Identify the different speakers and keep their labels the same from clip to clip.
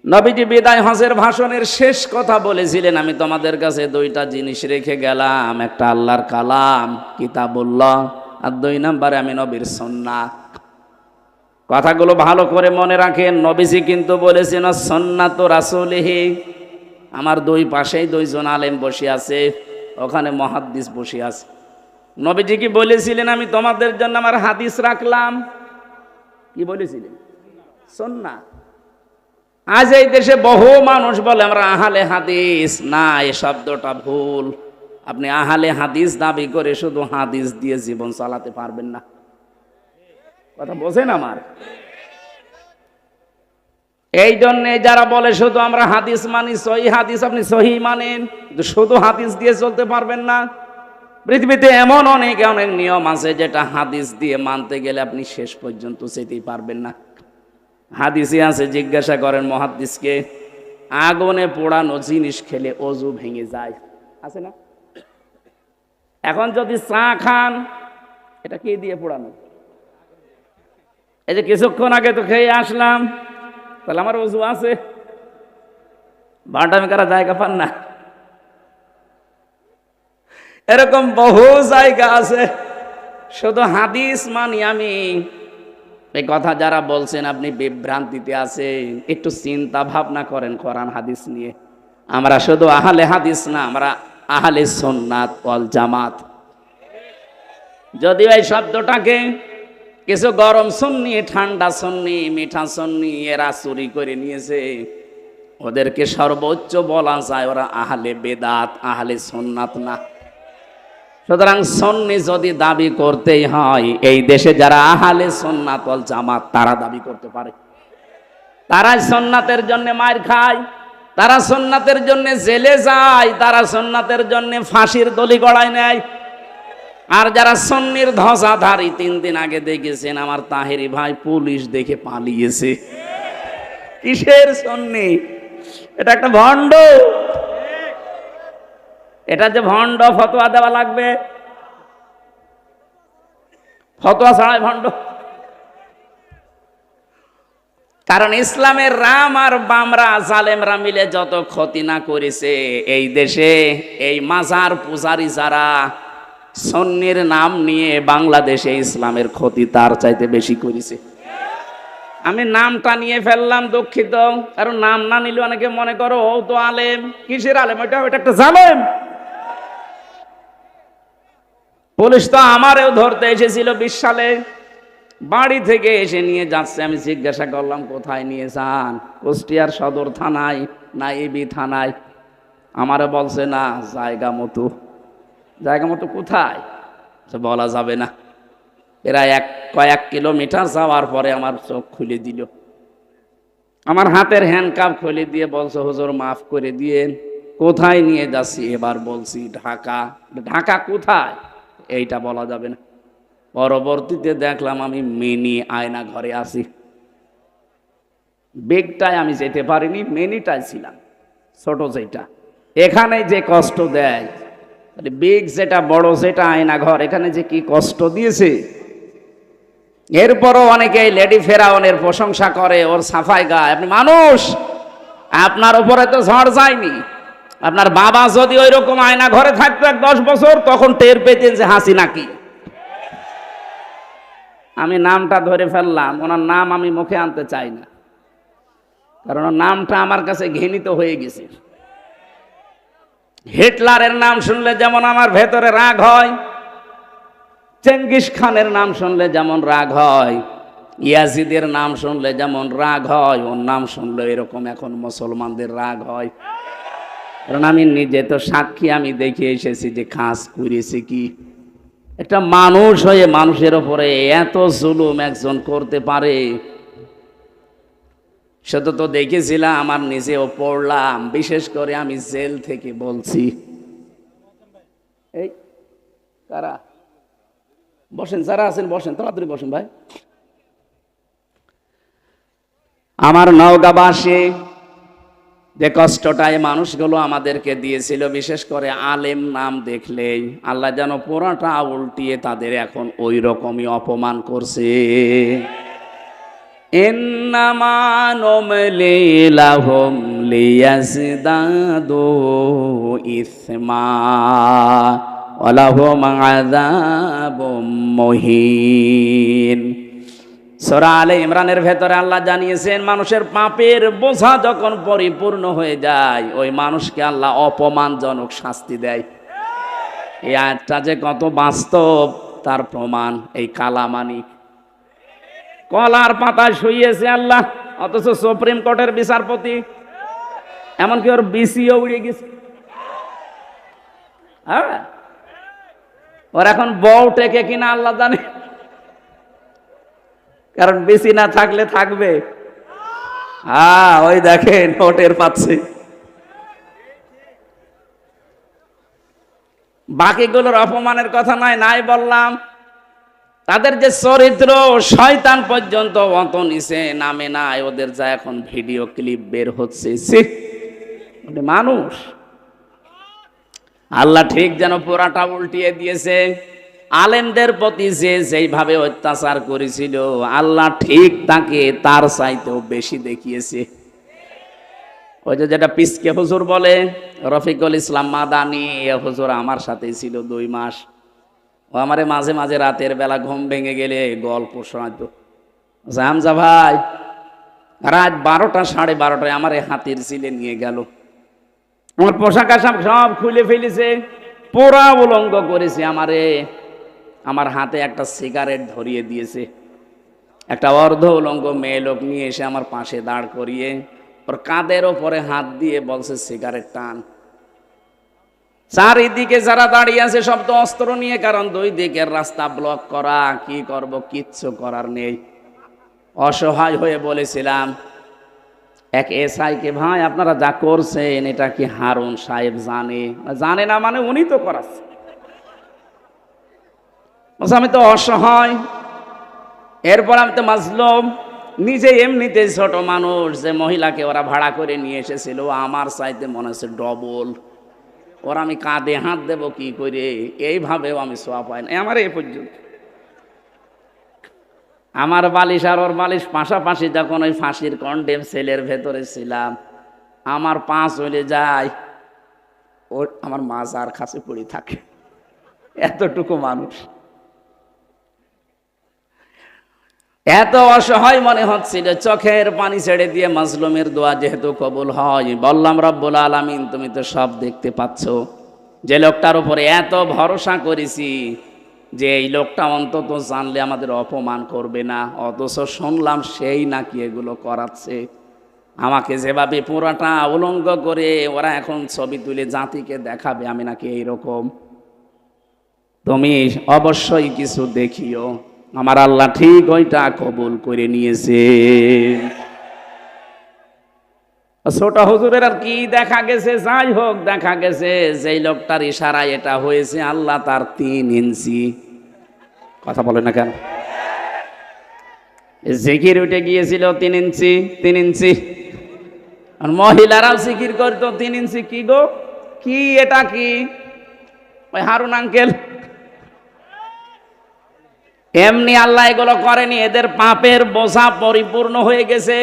Speaker 1: নবীজি বিদায় হজের ভাষণের শেষ কথা বলেছিলেন, আমি তোমাদের কাছে দুইটা জিনিস রেখে গেলাম, একটা আল্লাহর কালাম কিতাবুল্লাহ, আর 2 নম্বরে আমি নবীর সুন্নাহ। কথাগুলো ভালো করে মনে রাখেন। নবীজি কিন্তু বলেছেন সুন্নাতু রাসূলিহি। আমার 2 পাশেই 2 জন আলেম বসে আছে, ওখানে মুহাদ্দিস বসে আছে। নবীজি কি বলেছিলেন আমি তোমাদের জন্য আমার হাদিস রাখলাম? কি বলেছিলেন? সুন্নাহ। আজ এই দেশে বহু মানুষ বলে আমরা আহলে হাদিস। না, এই শব্দটা ভুল। আপনি আহলে হাদিস দাবি করে শুধু হাদিস দিয়ে জীবন চালাতে পারবেন না। কথা বোঝেন আমার? এই জন্যে যারা বলে শুধু আমরা হাদিস মানি, সহি হাদিস, আপনি সহি মানেন, শুধু হাদিস দিয়ে চলতে পারবেন না। পৃথিবীতে এমন অনেক অনেক নিয়ম আছে যেটা হাদিস দিয়ে মানতে গেলে আপনি শেষ পর্যন্ত যেতেই পারবেন না। হাদিসে আছে, জিজ্ঞাসা করেন মুহাদ্দিসকে, আগুনে পোড়ানো জিনিস খেলে অজু ভেঙে যায়, আছে না? এখন যদি চা খান, এটা কি দিয়ে পোড়ানো? এই যে কিছুক্ষণ আগে তো খেয়ে আসলাম, তাহলে আমার অজু আছে? বাটামি করা জায়গা পান না? এরকম বহু জায়গা আছে। শুধু হাদিস মানি আমি, এই কথা যারা বলছেন আপনি বিভ্রান্তিতে আছেন। একটু চিন্তা ভাবনা করেন কোরআন হাদিস নিয়ে। আমরা শুধু আহলে হাদিস না, আমরা আহলে সুন্নাত ওয়াল জামাত। যদিও এই শব্দটাকে কিছু গরম সুন্নি, ঠান্ডা সুন্নি, মিঠা সুন্নি এরা চুরি করে নিয়েছে, ওদেরকে সর্বোচ্চ বলা যায় ওরা আহলে বেদাত, আহলে সুন্নাত না। সুতরাং সুন্নি যদি দাবি করতেই হয়, এই দেশে যারা আহলে সুন্নাত ওয়াল জামাত তারা দাবি করতে পারে। তারা সুন্নাতের জন্য মার খায়, তারা সুন্নাতের জন্য জেলে যায়, তারা সুন্নাতের জন্য ফাঁসির দড়ি গড়ায় নেয়। আর যারা সুন্নির ধ্বজাধারী, 3 দিন আগে দেখেছেন আমার তাহেরি ভাই পুলিশ দেখে পালিয়েছে। কিসের সুন্নি? এটা একটা ভণ্ড। এটা যে ভণ্ড, ফতোয়া দেওয়া লাগবে, ফতোয়া ছাড়াই ভণ্ড। কারণ ইসলামের রাম আর বামরা, জালেমরা মিলে যত ক্ষতি না করেছে এই দেশে, এই মাজার পূজারী যারা সুন্নির নাম নিয়ে বাংলাদেশে ইসলামের ক্ষতি তার চাইতে বেশি করেছে। আমি নামটা নিয়ে ফেললাম, দুঃখিত। কারণ নাম না নিলে অনেকে মনে করো ও তো আলেম। কিসের আলেম? ওটা একটা জালেম। পুলিশ তো আমারও ধরতে এসেছিল 20 সালে, বাড়ি থেকে এসে নিয়ে যাচ্ছে। আমি জিজ্ঞাসা করলাম কোথায় নিয়ে যান? কুষ্টিয়ার সদর থানায় না এবি থানায়? আমারে বলছে না, জায়গা মতো। জায়গা মতো কোথায় বলা যাবে না। প্রায় কয়েক কিলোমিটার যাওয়ার পরে আমার চোখ খুলে দিল, আমার হাতের হ্যান্ডকাপ খুলে দিয়ে বলছে হুজুর মাফ করে দিয়েন। কোথায় নিয়ে যাচ্ছি? এবার বলছি ঢাকা। ঢাকা কোথায়? এইটা বলা যাবে না। পরবর্তীতে দেখলাম আমি মিনি আয়না ঘরে আছি। বেগটায় আমি যেতে পারিনি, মিনিটায় ছিলাম, ছোট যেটা। এখানে যে কষ্ট দেয়, বেগ যেটা বড়, যেটা আয়না ঘর, এখানে যে কি কষ্ট দিয়েছে। এরপরও অনেকে লেডি ফেরাউনের প্রশংসা করে, ওর সাফাই গায়। আপনি মানুষ, আপনার উপরে তো ঝড় যায়নি। আপনার বাবা যদি ওই রকম আয়না ঘরে থাকতো 10 বছর, তখন টের পেতেন যে হাসিনা কি। আমি নামটা ধরে ফেললাম, ওনার নাম আমি মুখে আনতে চাই না, কারণ নামটা আমার কাছে ঘৃণিত হয়ে গেছে। হিটলারের নাম শুনলে যেমন আমার ভেতরে রাগ হয়, চেঙ্গিস খানের নাম শুনলে যেমন রাগ হয়, ইয়াজিদের নাম শুনলে যেমন রাগ হয়, ওর নাম শুনলে এরকম এখন মুসলমানদের রাগ হয়। কারণ আমি নিজে তো সাক্ষী, আমি দেখে এসেছি যে খাস করেছে কি। একটা মানুষ হয়ে মানুষের ওপরে এত জুলুম একজন করতে পারে, সেটা তো দেখেছিলাম, আমার নিজেও পড়লাম। বিশেষ করে আমি জেল থেকে বলছি। এই কারা বসেন, যারা আছেন বসেন, তাড়াতাড়ি বসেন ভাই। আমার নওগাঁবাসী যে কষ্টটাই মানুষগুলো আমাদেরকে দিয়েছিল, বিশেষ করে আলেম নাম দেখলেই আল্লাহ যেন পুরাটা উল্টিয়ে তাদের এখন ওই রকমই অপমান করছে। ইন্নামা নুমলি লাহুম লিয়াজদাদু ইসমা ওয়া লাহুম আযাবুম মুহিন। সূরা আলে ইমরানের ভেতরে আল্লাহ জানিয়েছেন, মানুষের পাপের বোঝা যখন পরিপূর্ণ হয়ে যায়, ওই মানুষকে আল্লাহ অপমানজনক শাস্তি দেয়। এই আয়াতটা যে কত বাস্তব তার প্রমাণ এই কালামানি। কলার পাতায় শুইয়েছে আল্লাহ, অথচ সুপ্রিম কোর্টের বিচারপতি, এমনকি ওর বিসিও উড়ে গেছে। হ্যাঁ, ওর এখন বউ টেকে কিনা আল্লাহ জানে, কারণ বিসি না থাকলে থাকবে। হ্যাঁ, ওই দেখেন নোটের পাচ্ছে। বাকিগুলোর অপমানের কথা নাই বললাম, তাদের যে চরিত্র, শয়তান পর্যন্ত অত নিচে নামে নাই ওদের, যা এখন ভিডিও ক্লিপ বের হচ্ছে। মানুষ আল্লাহ ঠিক যেন পুরাটা উল্টিয়ে দিয়েছে। আলেমদের প্রতি যে যেইভাবে অত্যাচার করেছিল, আল্লাহ ঠিক তাকে তার চাইতেও বেশি দেখিয়েছে। ওই যে যেটা পিসকে হুজুর বলে, রফিকুল ইসলাম মাদানি হুজুর আমার সাথেই ছিল 2 মাস। ও আমারে মাঝে মাঝে রাতের বেলা ঘুম ভেঙে গেলে গল্প শোনাতো। হামজা ভাই, রাত 12টা 12:30 আমার হাতির ছিলে নিয়ে গেল, আমার পোশাক আশাক সব খুলে ফেলেছে, পুরা উলঙ্গ করেছে আমারে। আমার হাতে একটা সিগারেট ধরিয়ে দিয়েছে, একটা অর্ধ উলঙ্গ মেয়ে লোক নিয়ে এসে আমার পাশে দাঁড় করিয়ে ওর কাঁধের ওপরে হাত দিয়ে বলছে সিগারেট টান। চারিদিকে যারা দাঁড়িয়ে আছে সব তো অস্ত্র নিয়ে, কারণ 2 দিকের রাস্তা ব্লক করা। কি করব, কিচ্ছু করার নেই। অসহায় হয়ে বলেছিলাম এক এসআই কে, ভাই আপনারা যা করছেন এটা কি হারুন সাহেব জানে না? মানে উনি তো করাচ্ছে। আমি তো অসহায়, এরপর আমি তো মাজলুম, নিজে এমনিতে ছোট মানুষ। যে মহিলাকে ওরা ভাড়া করে নিয়ে এসেছিল আমার চাইতে মনে হচ্ছে ডবল। ওরা আমি কাঁধে হাত দেব কি করে, এইভাবেও আমি সোয়া পাই না। আমার এ পর্যন্ত আমার বালিশ আর ওর বালিশ পাশাপাশি, যখন ওই ফাঁসির কন্ডেম সেলের ভেতরে ছিলাম, আমার পা চলে যায়, ওর আমার মাজার কাছে পড়ে থাকে। এতটুকু মানুষ, এত অসহায় মনে হচ্ছিল। চোখের পানি ছেড়ে দিয়ে মাজলুমের দোয়া যেহেতু কবুল হয়, বললাম রব্বুল আলামিন তুমি তো সব দেখতে পাচ্ছ। যে লোকটার উপরে এত ভরসা করেছি যে এই লোকটা অন্তত জানলে আমাদের অপমান করবে না, অথচ শুনলাম সেই নাকি এগুলো করাচ্ছে। আমাকে যেভাবে পুরাটা উলঙ্গ করে ওরা এখন ছবি তুলে জাতিকে দেখাবে আমি নাকি এইরকম, তুমি অবশ্যই কিছু দেখিও। আমার আল্লাহ ঠিক ওইটা কবুল করে নিয়েছে। ছোট হুজুরের আর কি দেখা গেছে, যাই হোক দেখা গেছে যেই লোকটার ইশারায় এটা হয়েছে, আল্লাহ তার 3 ইঞ্চি, কথা বলে না কেন, জিকির উঠে গিয়েছিল 3 ইঞ্চি 3 ইঞ্চি। আর মহিলারাও জিকির করতো 3 ইঞ্চি। কি গো, কি এটা কি? ওই হারুন আঙ্কেল এমনি আল্লাহ এগুলো করেনি, এদের পাপের বোঝা পরিপূর্ণ হয়ে গেছে।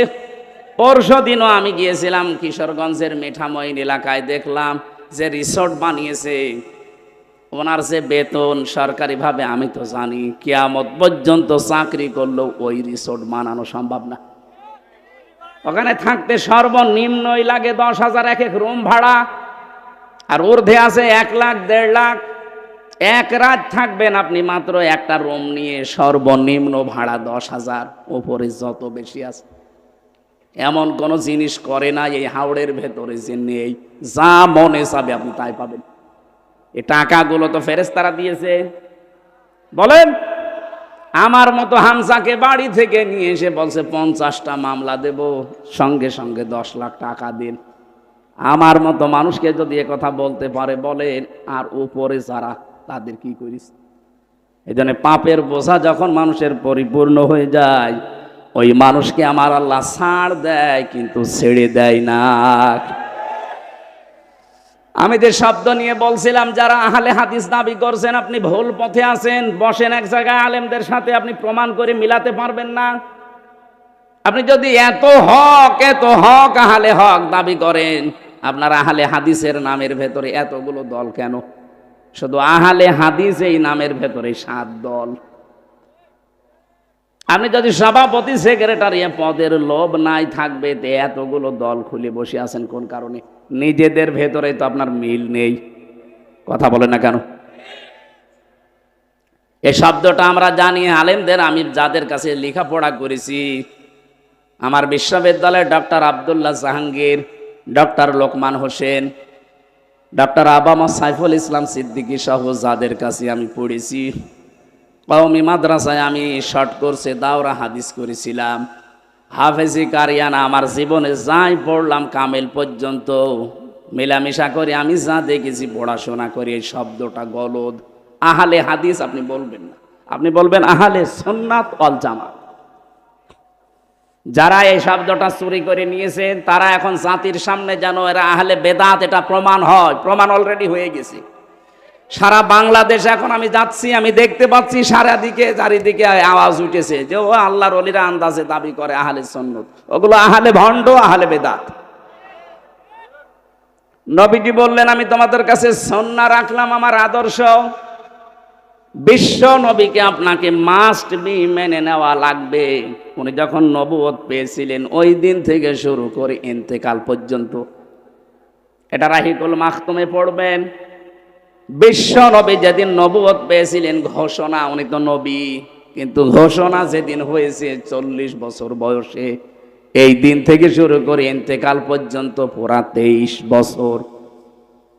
Speaker 1: পরশুদিনও আমি গিয়েছিলাম কিশোরগঞ্জের মিঠামইন এলাকায়, দেখলাম যে রিসোর্ট বানিয়েছে, ওনার যে বেতন সরকারিভাবে আমি তো জানি কিয়ামত পর্যন্ত চাকরি করলেও ওই রিসোর্ট বানানো সম্ভব না। ওখানে থাকতে সর্বনিম্নই লাগে 10,000 এক এক রুম ভাড়া, আর ঊর্ধ্বে আছে 1 লাখ 1.5 লাখ। 1 রাত থাকবেন আপনি মাত্র একটা রুম নিয়ে, সর্বনিম্ন ভাড়া 10,000, উপরে যত বেশি আছে। এমন কোন জিনিস করে না এই হাওড়ের ভেতরে যে নেই, যা মনে চাবে আপনি তাই পাবেন। এই টাকাগুলো তো ফেরেশতারা দিয়েছে। বলেন, আমার মতো হামজাকে বাড়ি থেকে নিয়ে এসে বলছে 50টা মামলা দেব, সঙ্গে সঙ্গে 10 লাখ টাকা দিন। আমার মতো মানুষকে যদি এ কথা বলতে পারে বলেন, আর উপরে যারা তাদের কি করিস? এই জন্য পাপের বোঝা যখন মানুষের পরিপূর্ণ হয়ে যায়, ওই মানুষকে আমার আল্লাহ ছাড় দেয়, কিন্তু ছেড়ে দেয় না। আমি যে শব্দ নিয়ে বলছিলাম, যারা আহলে হাদিস দাবি করছেন আপনি ভুল পথে আছেন, বসেন এক জায়গায় আলেমদের সাথে, আপনি প্রমাণ করে মিলাতে পারবেন না। আপনি যদি এত হক আহলে হক দাবি করেন, আপনার আহলে হাদিসের নামের ভেতরে এতগুলো দল কেন? শুধু আহলে হাদিস এই নামের ভেতরে 7 দল। আপনি যদি সভাপতি সেক্রেটারি পদের লোভ নাই থাকবে, তে এতগুলো দল খুলে বসে আছেন কোন কারণে? নিজেদের ভেতরে তো আপনার মিল নেই। কথা বলে না কেন? এই শব্দটা আমরা জানি আলেমদের, আমি যাদের কাছে লেখাপড়া করেছি, আমার বিশ্ববিদ্যালয়ে doctor Abdullah Jahangir, doctor Lokman Hossain, doctor আবামা সাইফুল ইসলাম সিদ্দিকী সহ যাদের কাছে আমি পড়েছি, কওমি মাদ্রাসায় আমি শর্ট কোর্সে দাওরা হাদিস করেছিলাম, হাফেজি কারিয়ানা আমার জীবনে যাই পড়লাম কামেল পর্যন্ত মেলামেশা করে আমি যা দেখেছি, পড়াশোনা করে, এই শব্দটা গলদ। আহলে হাদিস আপনি বলবেন না, আপনি বলবেন আহলে সুন্নাত ওয়াল জামাত। যারা এই শব্দটা চুরি করে নিয়েছেন তারা এখন জাতির সামনে যেন এরা আহলে বেদাত এটা প্রমাণ হয়, প্রমাণ অলরেডি হয়ে গেছে। সারা বাংলাদেশ এখন আমি যাচ্ছি, আমি দেখতে পাচ্ছি চারিদিকে আওয়াজ উঠেছে যে ও আল্লাহর ওলিরা আন্দাজে দাবি করে আহলে সুন্নাত, ওগুলো আহলে ভণ্ড, আহলে বেদাত। নবীজি বললেন আমি তোমাদের কাছে সুন্নাহ রাখলাম আমার আদর্শ, বিশ্ব নবীকে আপনাকে মাস্ট বি মেনে নেওয়া লাগবে। উনি যখন নবুয়ত পেয়েছিলেন ওই দিন থেকে শুরু করে ইন্তেকাল পর্যন্ত, এটা রাহিকুল মাখতুমে পড়বেন। বিশ্ব নবী যেদিন নবুয়ত পেয়েছিলেন ঘোষণা, উনি তো নবী, কিন্তু ঘোষণা যেদিন হয়েছে 40 বছর বয়সে, এই দিন থেকে শুরু করে ইন্তেকাল পর্যন্ত পুরা 23 বছর।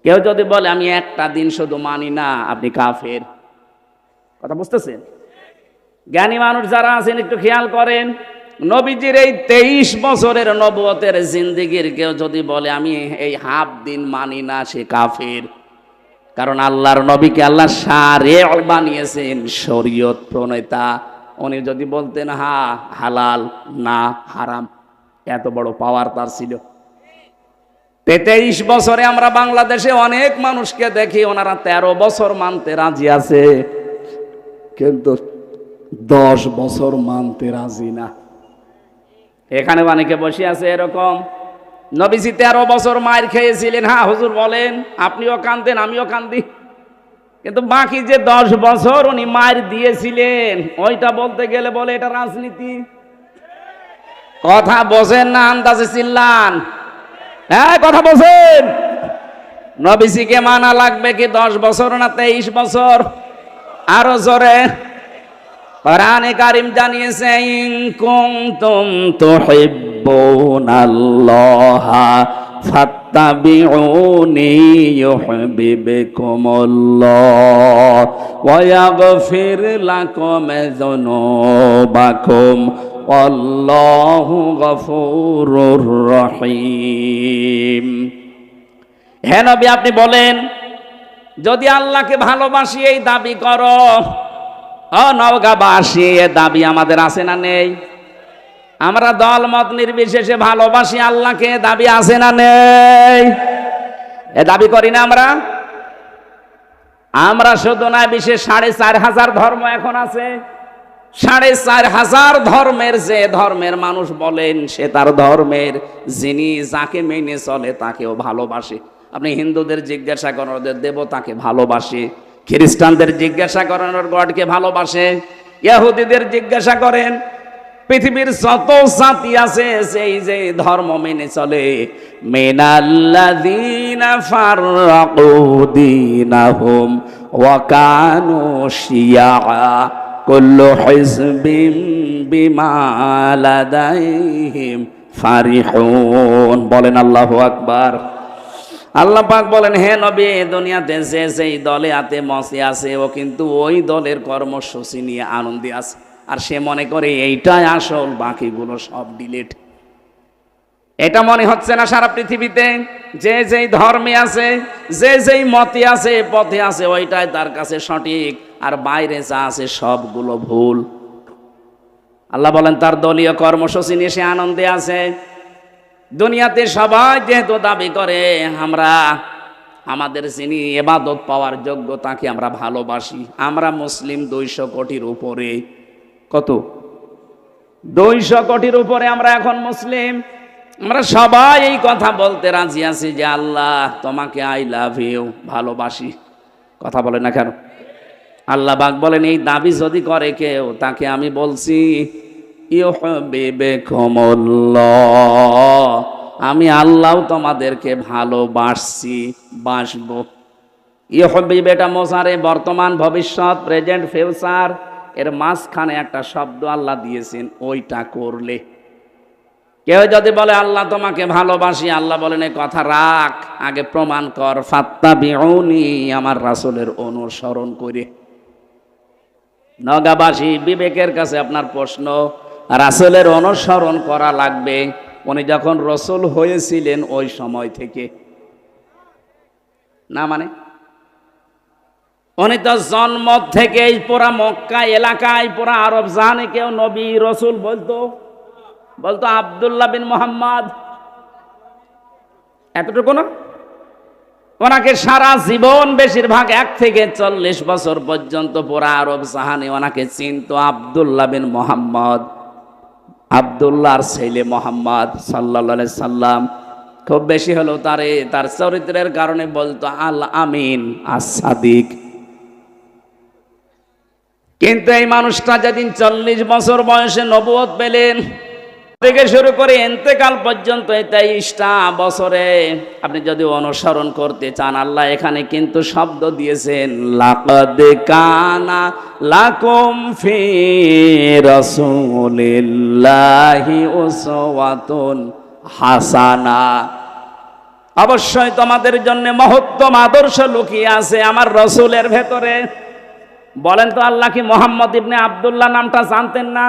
Speaker 1: কেউ যদি বলে আমি একটা দিন শুধু মানি না, আপনি কাফের। কথা বুঝতেছেন? জ্ঞানী মানুষ যারা আছেন একটু খেয়াল করেন, নবীজির এই 23 বছরের নবুয়তের জিন্দেগির কেউ যদি বলে আমি এই হাফ দিন মানি না, সে কাফের। কারণ আল্লাহর নবীকে আল্লাহ শারিয় বানিয়েছেন, শরীয়ত প্রণেতা। উনি যদি বলতেন হা হালাল না হারাম, এত বড় পাওয়ার তার ছিল। 23 বছরে আমরা বাংলাদেশে অনেক মানুষকে দেখি ওনারা 13 বছর মানতে রাজি আছে, কিন্তু 10 বছর মানতে রাজি না। এখানে অনেকে বসে আছে এরকম। নবীজি 13 বছর মায়ের খেয়েছিলেন, হ্যাঁ হুজুর বলেন, আপনিও কাঁদেন আমিও কাঁদি, কিন্তু বাকি যে 10 বছর উনি মায়ের দিয়েছিলেন, ওইটা বলতে গেলে বলে এটা রাজনীতি। কথা বোঝেন না, আন্দাজে চিল্লান। হ্যাঁ কথা বোঝেন। নবীজিকে মানা লাগবে কি 10 বছর না 23 বছর? আরো জোরে। কোরআনে কারীম জানিয়েছে ইন কুনতুম তুহিব্বুনাল্লাহা ফাত্তাবিউনি ইউহিব্বুকুমুল্লাহ ওয়া ইয়াগফির লাকুম যুনুবাকুম আল্লাহু গফুরুর রহিম। হে নবী আপনি বলেন, যদি আল্লাহকে ভালোবাসি এই দাবি করো, নওগাঁবাসী এ দাবি আমাদের আছে না নেই? আমরা দল মত নির্বিশেষে ভালোবাসি আল্লাহকে, দাবি আছে না নেই? এ দাবি করি না আমরা? আমরা শুধু না, বিশেষ 4,500 ধর্ম এখন আছে। 4,500 ধর্মের যে ধর্মের মানুষ বলেন সে তার ধর্মের যিনি যাকে মেনে চলে তাকেও ভালোবাসে। আপনি হিন্দুদের জিজ্ঞাসা করেন ওদের দেবতাকে ভালোবাসে, খ্রিস্টানদের জিজ্ঞাসা করেন ওর গডকে ভালোবাসে, ইহুদিদের জিজ্ঞাসা করেন, পৃথিবীর যত জাতি আছে সেই যে ধর্ম মেনে চলে। মিনাল্লাযীনা ফাররাকু দীনাহুম ওয়া কানু শিয়া কুল্লু হিজবিম বিমা লাদাইহিম ফারিহুন। বলেন আল্লাহু আকবার। আল্লাহ পাক বলেন, হে নবী দুনিয়াতে যে যেই দলে আতে মসে আছে ও কিন্তু ওই দলের কর্মসূচি নিয়ে আনন্দে আছে, আর সে মনে করে এইটাই আসল, বাকিগুলো সব ডিলিট। এটা মনে হচ্ছে না সারা পৃথিবীতে যে যেই ধর্মে আছে, যে যেই মতে আছে, পথে আছে, ওইটাই তার কাছে সঠিক, আর বাইরে যা আছে সবগুলো ভুল। আল্লাহ বলেন তার দলীয় কর্মসূচি নিয়ে সে আনন্দে আছে। দুনিয়াতে সবাই যেহেতু দাবি করে আমরা আমাদের যিনি ইবাদত পাওয়ার যোগ্য তাকে আমরা ভালোবাসি। আমরা মুসলিম 200 কোটির উপরে, কত 200 কোটির উপরে আমরা এখন মুসলিম। আমরা সবাই এই কথা বলতে রাজি আছি যে আল্লাহ তোমাকে আই লাভ ইউ, ভালোবাসি। কথা বলে না কেন? আল্লাহ পাক বলেন এই দাবি যদি করে কেউ, তাকে আমি বলছি ইউহিব্বুকুমুল্লাহ, আমি আল্লাহ তোমাদেরকে ভালোবাসছি, বাসবো। ইউহিব্বু এটা মোজারে, বর্তমান, ভবিষ্যৎ, প্রেজেন্ট, ফিউচার, এর মাঝখানে একটা শব্দ আল্লাহ দিয়েছেন, ওইটা করলে। কেউ যদি বলে আল্লাহ তোমাকে ভালোবাসি, আল্লাহ বলেন এই কথা রাখ, আগে প্রমাণ কর, ফাত্তাবিউনি, আমার রাসূলের অনুসরণ করে। নগাবাসী বিবেকের কাছে আপনার প্রশ্ন, রাসূলের অনুসরণ করা লাগবে। উনি যখন রাসূল হয়েছিলেন ওই সময় থেকে না, মানে উনি তো জন্ম থেকেই পুরা মক্কা এলাকায়, পুরা আরব জানে কেউ নবী রাসূল বলতো আব্দুল্লাহ বিন মুহাম্মদ, এতটুকু না? ওনাকে সারা জীবন বেশিরভাগ 1 থেকে 40 বছর পর্যন্ত পুরা আরব জাহানে ওনাকে চিনতো আব্দুল্লাহ বিন মুহাম্মদ, আব্দুল্লাহর ছেলে মুহাম্মদ সাল্লাল্লাহু আলাইহি সাল্লাম। খুব বেশি হলো তার চরিত্রের কারণে বলতো আল আমিন, আস-সাদিক। কিন্তু এই মানুষটা যেদিন 40 বছর বয়সে নবুয়ত পেলেন থেকে শুরু করে ইন্তেকাল পর্যন্ত 23টা বছরে আপনি যদি অনুসরণ করতে চান, আল্লাহ এখানে কিন্তু শব্দ দিয়েছেন লাকাদ কানা লাকুম ফি রাসূলিল্লাহি উসওয়াতুন হাসানা। অবশ্যই তোমাদের জন্য মহত্তম আদর্শ লুকিয়ে আছে আমার রাসূলের ভেতরে। বলেন তো আল্লাহ কি মুহাম্মদ ইবনে আব্দুল্লাহ নামটা জানতেন না?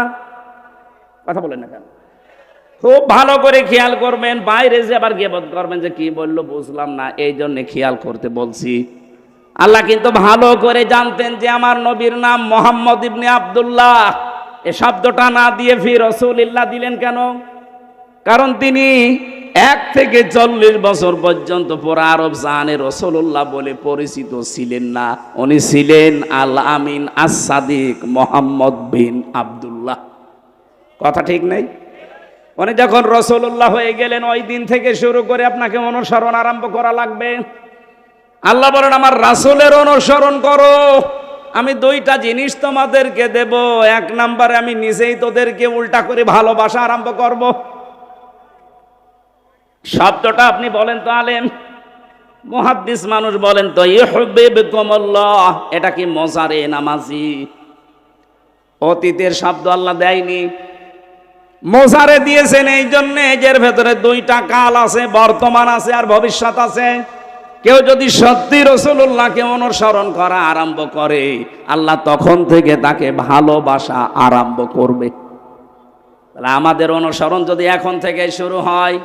Speaker 1: কথা বলেন না কেন? খুব ভালো করে খেয়াল করবেন, বাইরে যে আবার গীবত করবেন যে কি বললো বুঝলাম না, এই জন্য খেয়াল করতে বলছি। আল্লাহ কিন্তু ভালো করে জানতেন যে আমার নবীর নাম মুহাম্মদ ইবনে আব্দুল্লাহ। এই শব্দটা না দিয়ে ফি রাসূলিল্লাহ দিলেন কেন? কারণ তিনি 1 থেকে 40 বছর পর্যন্ত পুরা আরব জাহানে রাসূলুল্লাহ বলে পরিচিত ছিলেন না। উনি ছিলেন আল আমিন, আস-সাদিক, মুহাম্মদ বিন আব্দুল্লাহ। কথা ঠিক নেই? উনি যখন রাসূলুল্লাহ হয়ে গেলেন, ওই দিন থেকে শুরু করে আপনাকে অনুসরণ আরম্ভ করা লাগবে। আল্লাহ বলেন আমার রাসূলের অনুসরণ করো, আমি 2টা জিনিস তোমাদেরকে দেব। 1 নম্বরে আমি নিজেই তোদেরকে উল্টা করে ভালোবাসা আরম্ভ করব। শব্দটা আপনি বলেন তো আলেম, মুহাদ্দিস মানুষ বলেন তো ইউহিব্বুকুমুল্লাহ, এটা কি মোজারে নামাজি? অতীতের শব্দ আল্লাহ দেয়নি, মোজারে দিয়েছেন। এই জন্য এর ভেতরে 2টা কাল আছে, বর্তমান আছে আর ভবিষ্যৎ আছে। কেউ যদি সত্যি রাসূলুল্লাহকে অনুসরণ করা আরম্ভ করে, আল্লাহ তখন থেকে তাকে ভালোবাসা আরম্ভ করবে। তাহলে আমাদের অনুসরণ যদি এখন থেকে শুরু হয়,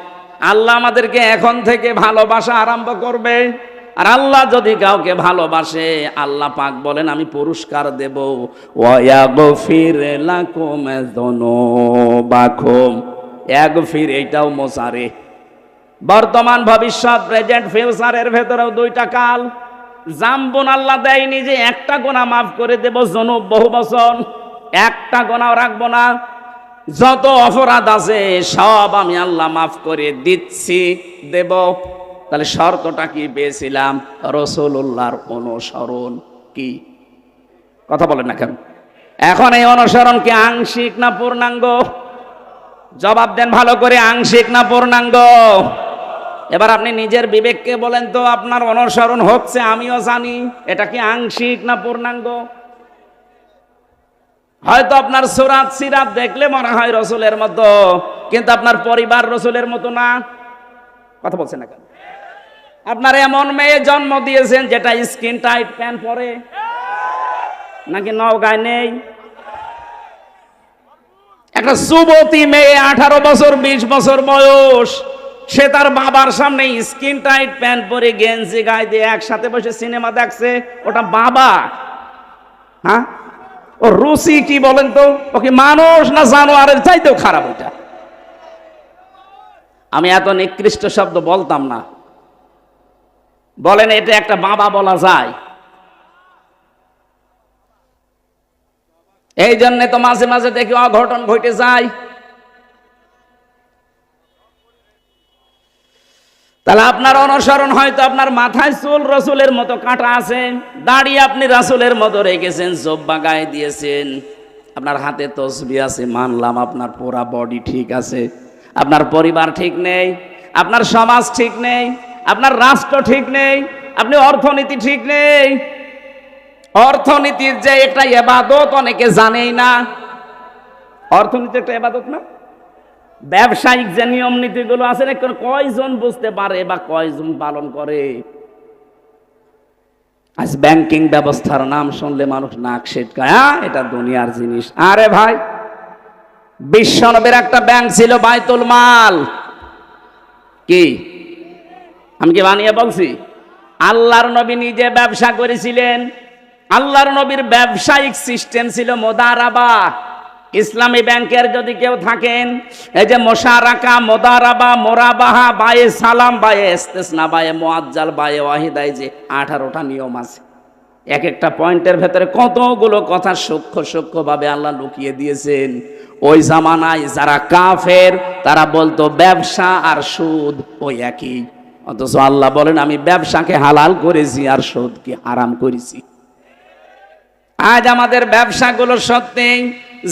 Speaker 1: আল্লাহ আমাদেরকে এখন থেকে ভালোবাসা আরম্ভ করবে। আর আল্লাহ যদি কাউকে ভালোবাসে, আল্লাহ পাক বলেন আমি পুরস্কার দেব, ওয়া ইয়াগফির লাকুম যুনুবাকুম। ইয়াগফির এইটাও মোজারে, বর্তমান, ভবিষ্যৎ, প্রেজেন্ট, ফিউচারের ভেতরেও 2টা কাল। জাম্বুন আল্লাহ দেয়নি যে একটা গুনাহ মাফ করে দেব, যুনুব বহু বচন, একটা গুনাহ রাখবো না। যত অপরাধ আছে সব আমি আল্লাহ মাফ করে দিচ্ছি, দেব। তাহলে শর্তটা কি পেয়েছিলাম? রাসূলুল্লাহর অনুসরণ। কি কথা বলেন না কেন? এখন এই অনুসরণ কি আংশিক না পূর্ণাঙ্গ? জবাব দেন ভালো করে, আংশিক না পূর্ণাঙ্গ? এবার আপনি নিজের বিবেককে বলেন তো, আপনার অনুসরণ হচ্ছে, আমিও জানি, এটা কি আংশিক না পূর্ণাঙ্গ? হয়তো আপনার সুরাত সিরাত দেখলে মনে হয় রাসূলের মতো, কিন্তু আপনার পরিবার রাসূলের মতো না। কথা বলছেন না কেন? আপনার এমন মেয়ে জন্ম দিয়েছেন যেটা স্কিন টাইট প্যান্ট পরে, নাকি নওগাঁয় নেই? একটা যুবতী মেয়ে 18 বছর 20 বছর বয়স, সে তার বাবার সামনে স্কিন টাইট প্যান্ট পরে গেঞ্জি গায়ে দিয়ে একসাথে বসে সিনেমা দেখছে, ওটা বাবা? হ্যাঁ, ও রুচি কি বলেন তো? ওকে মানুষ না জানোয়ারের চাইতেও খারাপ ওইটা। আমি এত নিকৃষ্ট শব্দ বলতাম না। বলেন এটা একটা বাবা বলা যায়? এই জন্য তো মাঝে মাঝে দেখি অঘটন ঘটে যায়। তাহলে আপনার অনুসরণ হয়তো আপনার মাথায় চুল রসুলের মতো কাটা আছে, দাড়ি আপনি রাসূলের মতো রেখেছেন, জোব্বা গায়ে দিয়েছেন, আপনার হাতে তসবিহ আছে, মানলাম আপনার পুরা বডি ঠিক আছে, আপনার পরিবার ঠিক নেই, আপনার সমাজ ঠিক নেই, আপনার রাষ্ট্র ঠিক নেই, আপনি অর্থনীতি ঠিক নেই। অর্থনীতির যে একটা ইবাদত অনেকে জানেই না। অর্থনীতি একটা ইবাদত না? ব্যবসায়িক যে নিয়ম নীতিগুলো আছে না, কয়জন বুঝতে পারে বা কয়জন পালন করে? আজ ব্যাংকিং ব্যবস্থার নাম শুনলে মানুষ নাক সেটকায়, এটা দুনিয়ার জিনিস। আরে ভাই, বিশ্বনবীর একটা ব্যাংক ছিল বাইতুল মাল। কি আমি কি বানিয়ে বলছি? আল্লাহর নবী নিজে ব্যবসা করেছিলেন। আল্লাহর নবীর ব্যবসায়িক সিস্টেম ছিল মুদারাবা। ইসলামী ব্যাংকের যদি কেউ থাকেন, এই যে মুশারাকা, মুদারাবা, মুরাবাহা, বায়ে সালাম, বায়ে ইস্তিসনা, বায়ে মুআজ্জাল, বায়ে ওয়াহিদায় যে 18টা নিয়ম আছে, এক একটা পয়েন্টের ভেতরে কতগুলো কথা সূক্ষ্ম সূক্ষ্মভাবে আল্লাহ লুকিয়ে দিয়েছেন। ওই জামানায় যারা কাফের তারা বলতো ব্যবসা আর সুদ ওই একই, অথচ আল্লাহ বলেন আমি ব্যবসাকে হালাল করেছি আর সুদকে হারাম করেছি। আজ আমাদের ব্যবসাগুলো সত্যি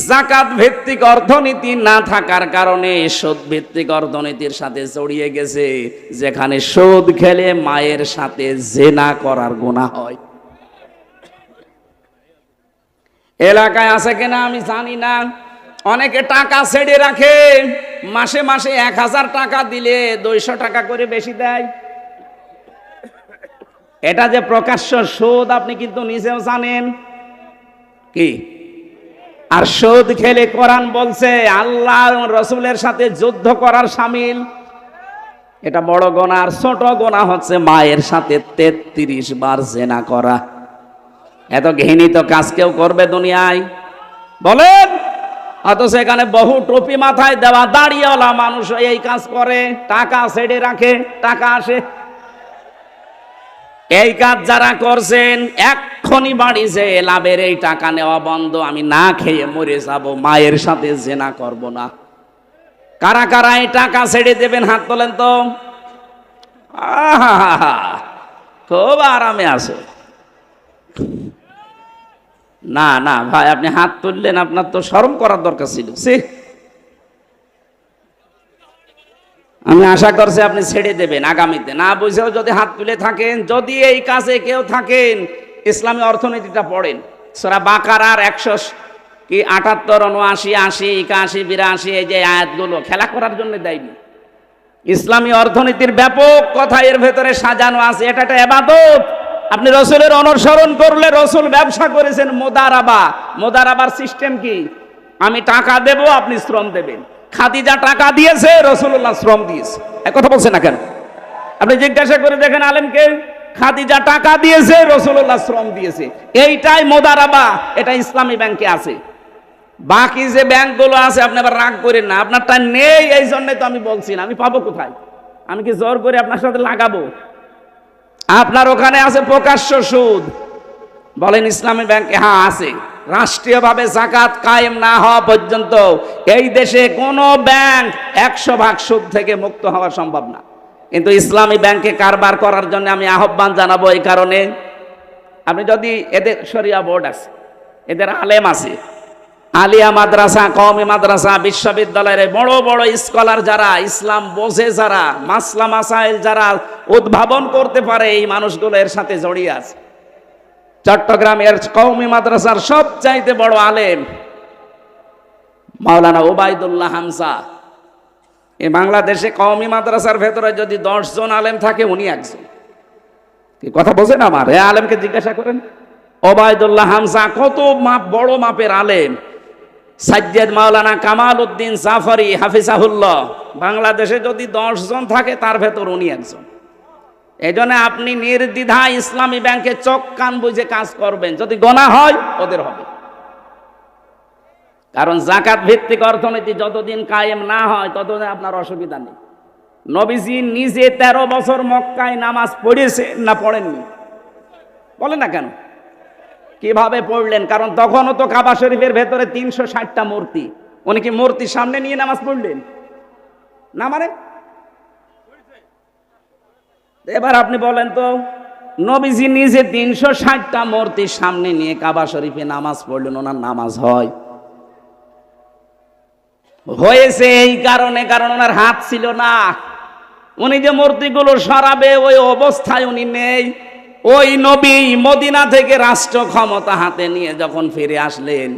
Speaker 1: যাকাত ভিত্তিক অর্থনীতি না থাকার কারণে সুদ ভিত্তিক অর্থনীতির সাথে জড়িয়ে গেছে, যেখানে সুদ খেলে মায়ের সাথে জেনা করার গুনাহ হয়। এলাকায় আছে কিনা আমি জানি না, অনেকে টাকা ছেড়ে রাখে, মাসে মাসে 1000 টাকা দিলে 200 টাকা করে বেশি দেয়। এটা যে প্রকাশ্য সুদ আপনি কিন্তু নিজেও জানেন। কি আর সুদ খেলে কোরআন বলছে আল্লাহ রসুলের সাথে যুদ্ধ করার শামিল। এটা বড় গুনাহ। আর ছোট গুনাহ হচ্ছে মায়ের সাথে 33 বার জেনা করা। এত ঘৃণিত কাজ কেউ করবে দুনিয়ায় বলেন? অথচ এখানে বহু টুপি মাথায় দেওয়া দাড়িওয়ালা মানুষ এই কাজ করে, টাকা ছেড়ে রাখে, টাকা আসে। এই কাজ যারা করছেন এক্ষুনি বাড়ি যে লাভের এই টাকা নেওয়া বন্ধ, আমি না খেয়ে মরে যাব, মায়ের সাথে জেনা করব না। কারা কারা এই টাকা ছেড়ে দেবেন হাত তোলেন তো। খুব আরামে আছে। না না ভাই, আপনি হাত তুললেন, আপনার তো শরম করার দরকার ছিল। আমি আশা করছি আপনি ছেড়ে দেবেন আগামীতে। না বুঝেও যদি হাত তুলে থাকেন, যদি এই কাজে কেউ থাকেন, ইসলামী অর্থনীতিটা পড়েন, সূরা বাকারার 178, 79, 80, 81, 82 এই যে আয়াতগুলো খেলা করার জন্য দেয়নি। ইসলামী অর্থনীতির ব্যাপক কথা এর ভেতরে সাজানো আছে। এটা একটা ইবাদত। আপনি রসুলের অনুসরণ করলে, রসুল ব্যবসা করেছেন মুদারাবা। মুদারাবার সিস্টেম কি? আমি টাকা দেব, আপনি শ্রম দেবেন। খাদিজা টাকা দিয়েছে, রাসূলুল্লাহ শ্রম দিয়েছে। এক কথা বলছেন না কেন? আপনি জিজ্ঞাসা করে দেখেন আলেমকে, খাদিজা টাকা দিয়েছে, রাসূলুল্লাহ শ্রম দিয়েছে। এইটাই মুদারাবা, এটা ইসলামী ব্যাংকে আছে। বাকি যে ব্যাংকগুলো আছে আপনি আবার রাগ করেন না, আপনারটা নেই, এই জন্য তো আমি বলছি না। আমি পাবো কোথায়? আমি কি জোর করে আপনার সাথে লাগাবো? আপনার ওখানে আছে প্রকাশ্য সুদ। বলেন ইসলামী ব্যাংকে? হ্যাঁ আছে। রাষ্ট্রীয়ভাবে যাকাত কায়েম না হওয়া পর্যন্ত এই দেশে কোনো ব্যাংক 100% সুদ থেকে মুক্ত হওয়া সম্ভব না। কিন্তু ইসলামী ব্যাংকে কারবার করার জন্য আমি আহ্বান জানাবো এই কারণে, আপনি যদি এদের শরিয়া বোর্ড আছে, এদের আলেম আছে, আলিয়া মাদ্রাসা, কওমি মাদ্রাসা, বিশ্ববিদ্যালয়ের বড় বড় স্কলার যারা, ইসলাম বোঝে যারা, মাসলা মাসাইল যারা উদ্ভাবন করতে পারে, এই মানুষগুলো এর সাথে জড়িয়ে আছে। চট্টগ্রামের কওমি মাদ্রাসার সবচাইতে বড় আলেম মাওলানা ওবায়দুল্লাহ হামজা। এই বাংলাদেশে কওমি মাদ্রাসার ভেতরে যদি 10 জন আলেম থাকে, উনি একজন। কি কথা বোঝেন আমার? এই আলেমকে জিজ্ঞাসা করেন। ওবায়দুল্লাহ হামজা কত বড় মাপের আলেম। সাজ্জাদ মাওলানা কামাল উদ্দিন জাফরি হাফিজাহুল্লাহ, বাংলাদেশে যদি 10 জন থাকে তার ভেতর উনি একজন। এই জন্য আপনি নির্দ্বিধায় ইসলামী ব্যাংকে চোখ কান বুঝে কাজ করবেন। যদি গোনা হয় ওদের হবে, কারণ যাকাত ভিত্তিক অর্থনীতি যতদিন কায়েম না হয় ততদিন আপনার অসুবিধা নেই। নবীজি নিজে 13 বছর মক্কায় নামাজ পড়েছে না পড়েননি? বলেন না কেন? কিভাবে পড়লেন? কারণ তখনও তো কাবা শরীফের ভেতরে 360টা মূর্তি। উনি কি মূর্তি সামনে নিয়ে নামাজ পড়লেন না? মানে এবার আপনি বলেন তো, নবীজি নিজে 360টা মূর্তির সামনে নিয়ে কাবা শরীফে নামাজ পড়লেন, ওনার নামাজ হয়? হয়েছে এই কারণে, কারণ ওনার হাত ছিল না। উনি যে মূর্তিগুলো সরাবে ওই অবস্থায় উনি নেই। ওই নবী মদিনা থেকে রাষ্ট্র ক্ষমতা হাতে নিয়ে যখন ফিরে আসলেন,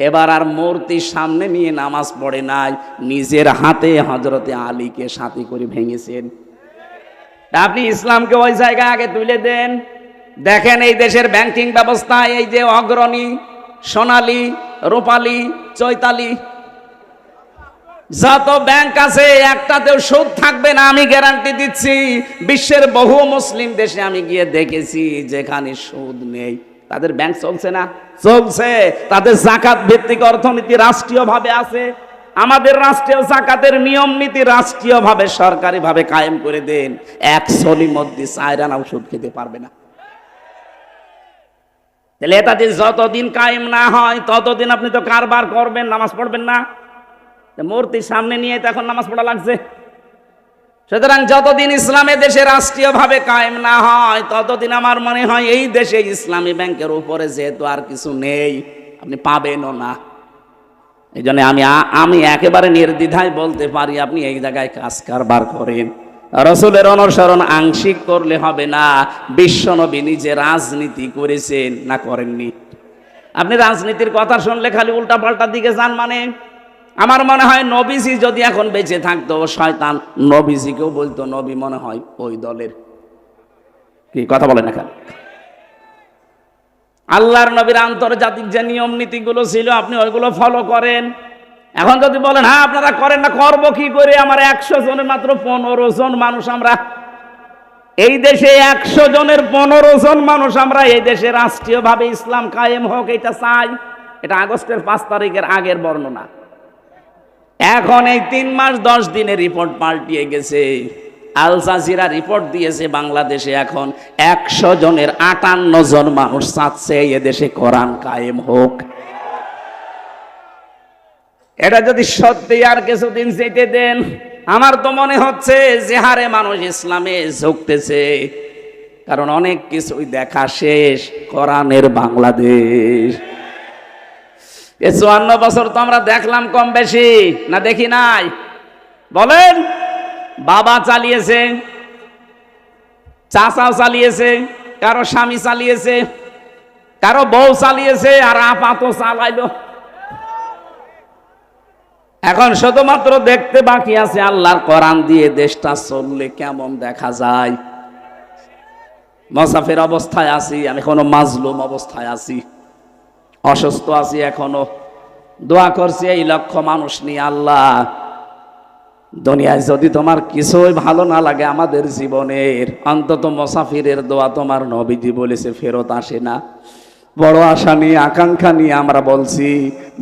Speaker 1: এবার আর মূর্তির সামনে নিয়ে নামাজ পড়ে নাই, নিজের হাতে হযরতে আলীকে সাথী করে ভেঙেছেন। আপনি ইসলামকে ওই জায়গায় আগে তুলে দেন। দেখেন এই দেশের ব্যাংকিং ব্যবস্থা, এই যে অগ্রণী, সোনালী, রূপালী, চৈতালি, যত ব্যাংক আছে একটাতেও সুদ থাকবে না, আমি গ্যারান্টি দিচ্ছি। বিশ্বের বহু মুসলিম দেশে আমি গিয়ে দেখেছি যেখানে সুদ নেই, তাদের ব্যাংক চলছে না? চলছে। তাদের জাকাত ভিত্তিক অর্থনীতি রাষ্ট্রীয়ভাবে আছে। আমাদের রাষ্ট্রীয় জাকাতের নিয়ম নীতি রাষ্ট্রীয়ভাবে সরকারিভাবে কায়েম করে দেন, এক সলির মধ্যে 4 আনাও সুদ খেতে পারবে না। তাহলে এটা যে যতদিন কায়েম না হয় ততদিন আপনি তো কারবার করবেন, নামাজ পড়বেন না। মূর্তির সামনে নিয়ে তো এখন নামাজ পড়া লাগছে। সুতরাং যতদিন ইসলামে দেশে রাষ্ট্রীয়ভাবে কায়েম না হয় ততদিন আমার মনে হয় এই দেশে ইসলামী ব্যাংকের উপরে যেহেতু আর কিছু নেই, আপনি পাবেনও না। এই জন্য আমি একেবারে নির্দ্বিধায় বলতে পারি, আপনি এই জায়গায় কাজ কারবার করেন, রাসূলের অনুসরণ আংশিক করলে হবে না। বিশ্বনবী নিজে রাজনীতি করেছেন না করেননি? আপনি রাজনীতির কথা শুনলে খালি উল্টা পাল্টা দিকে যান। মানে আমার মনে হয় নবীজি যদি এখন বেঁচে থাকতো, শয়তান নবীজিকেও বলতো নবী মনে হয় ওই দলের। কি কথা বলেন? এখন আল্লাহর নবীর আন্তর্জাতিক যে নিয়ম নীতিগুলো ছিল আপনি ওইগুলো ফলো করেন। এখন যদি বলেন হ্যাঁ আপনারা করেন না, করবো কি করে? আমার 100 জনের মাত্র 15 জন মানুষ আমরা এই দেশে, 100 জনের 15 জন মানুষ আমরা এই দেশে রাষ্ট্রীয়ভাবে ইসলাম কায়েম হোক এটা চাই। এটা আগস্টের 5 তারিখের আগের বর্ণনা। এখন এই 3 মাস 10 দিনে রিপোর্ট পাল্টিয়ে গেছে। আল জাজিরা রিপোর্ট দিয়েছে বাংলাদেশে এখন 100 জনের 58 জন মানুষ চাচ্ছে এদেশে কোরআন কায়েম হোক। এটা যদি সত্যি আর কিছুদিন যেতে দেন, আমার তো মনে হচ্ছে যে হারে মানুষ ইসলামে ঝুঁকতেছে, কারণ অনেক কিছুই দেখা শেষ। কোরআনের বাংলাদেশ 54 বছর তো আমরা দেখলাম কম বেশি, না দেখি নাই? বলেন, বাবা চালিয়েছে, চাচাও চালিয়েছে, কারো স্বামী চালিয়েছে, কারো বউ চালিয়েছে, আর আপাত চালাইলো। এখন শুধুমাত্র দেখতে বাকি আছে আল্লাহর কোরআন দিয়ে দেশটা চললে কেমন দেখা যায়। মুসাফির অবস্থায় আছি আমি, এখনো মাজলুম অবস্থায় আছি, অসুস্থ আছি, এখনো দোয়া করছি এই লক্ষ মানুষ নিয়ে, আল্লাহ দুনিয়ায় যদি তোমার কিছুই ভালো না লাগে আমাদের জীবনের, অন্তত মুসাফিরের দোয়া তোমার নবীজি বলেছে ফেরত আসে না। বড় আশা নিয়ে আকাঙ্ক্ষা নিয়ে আমরা বলছি,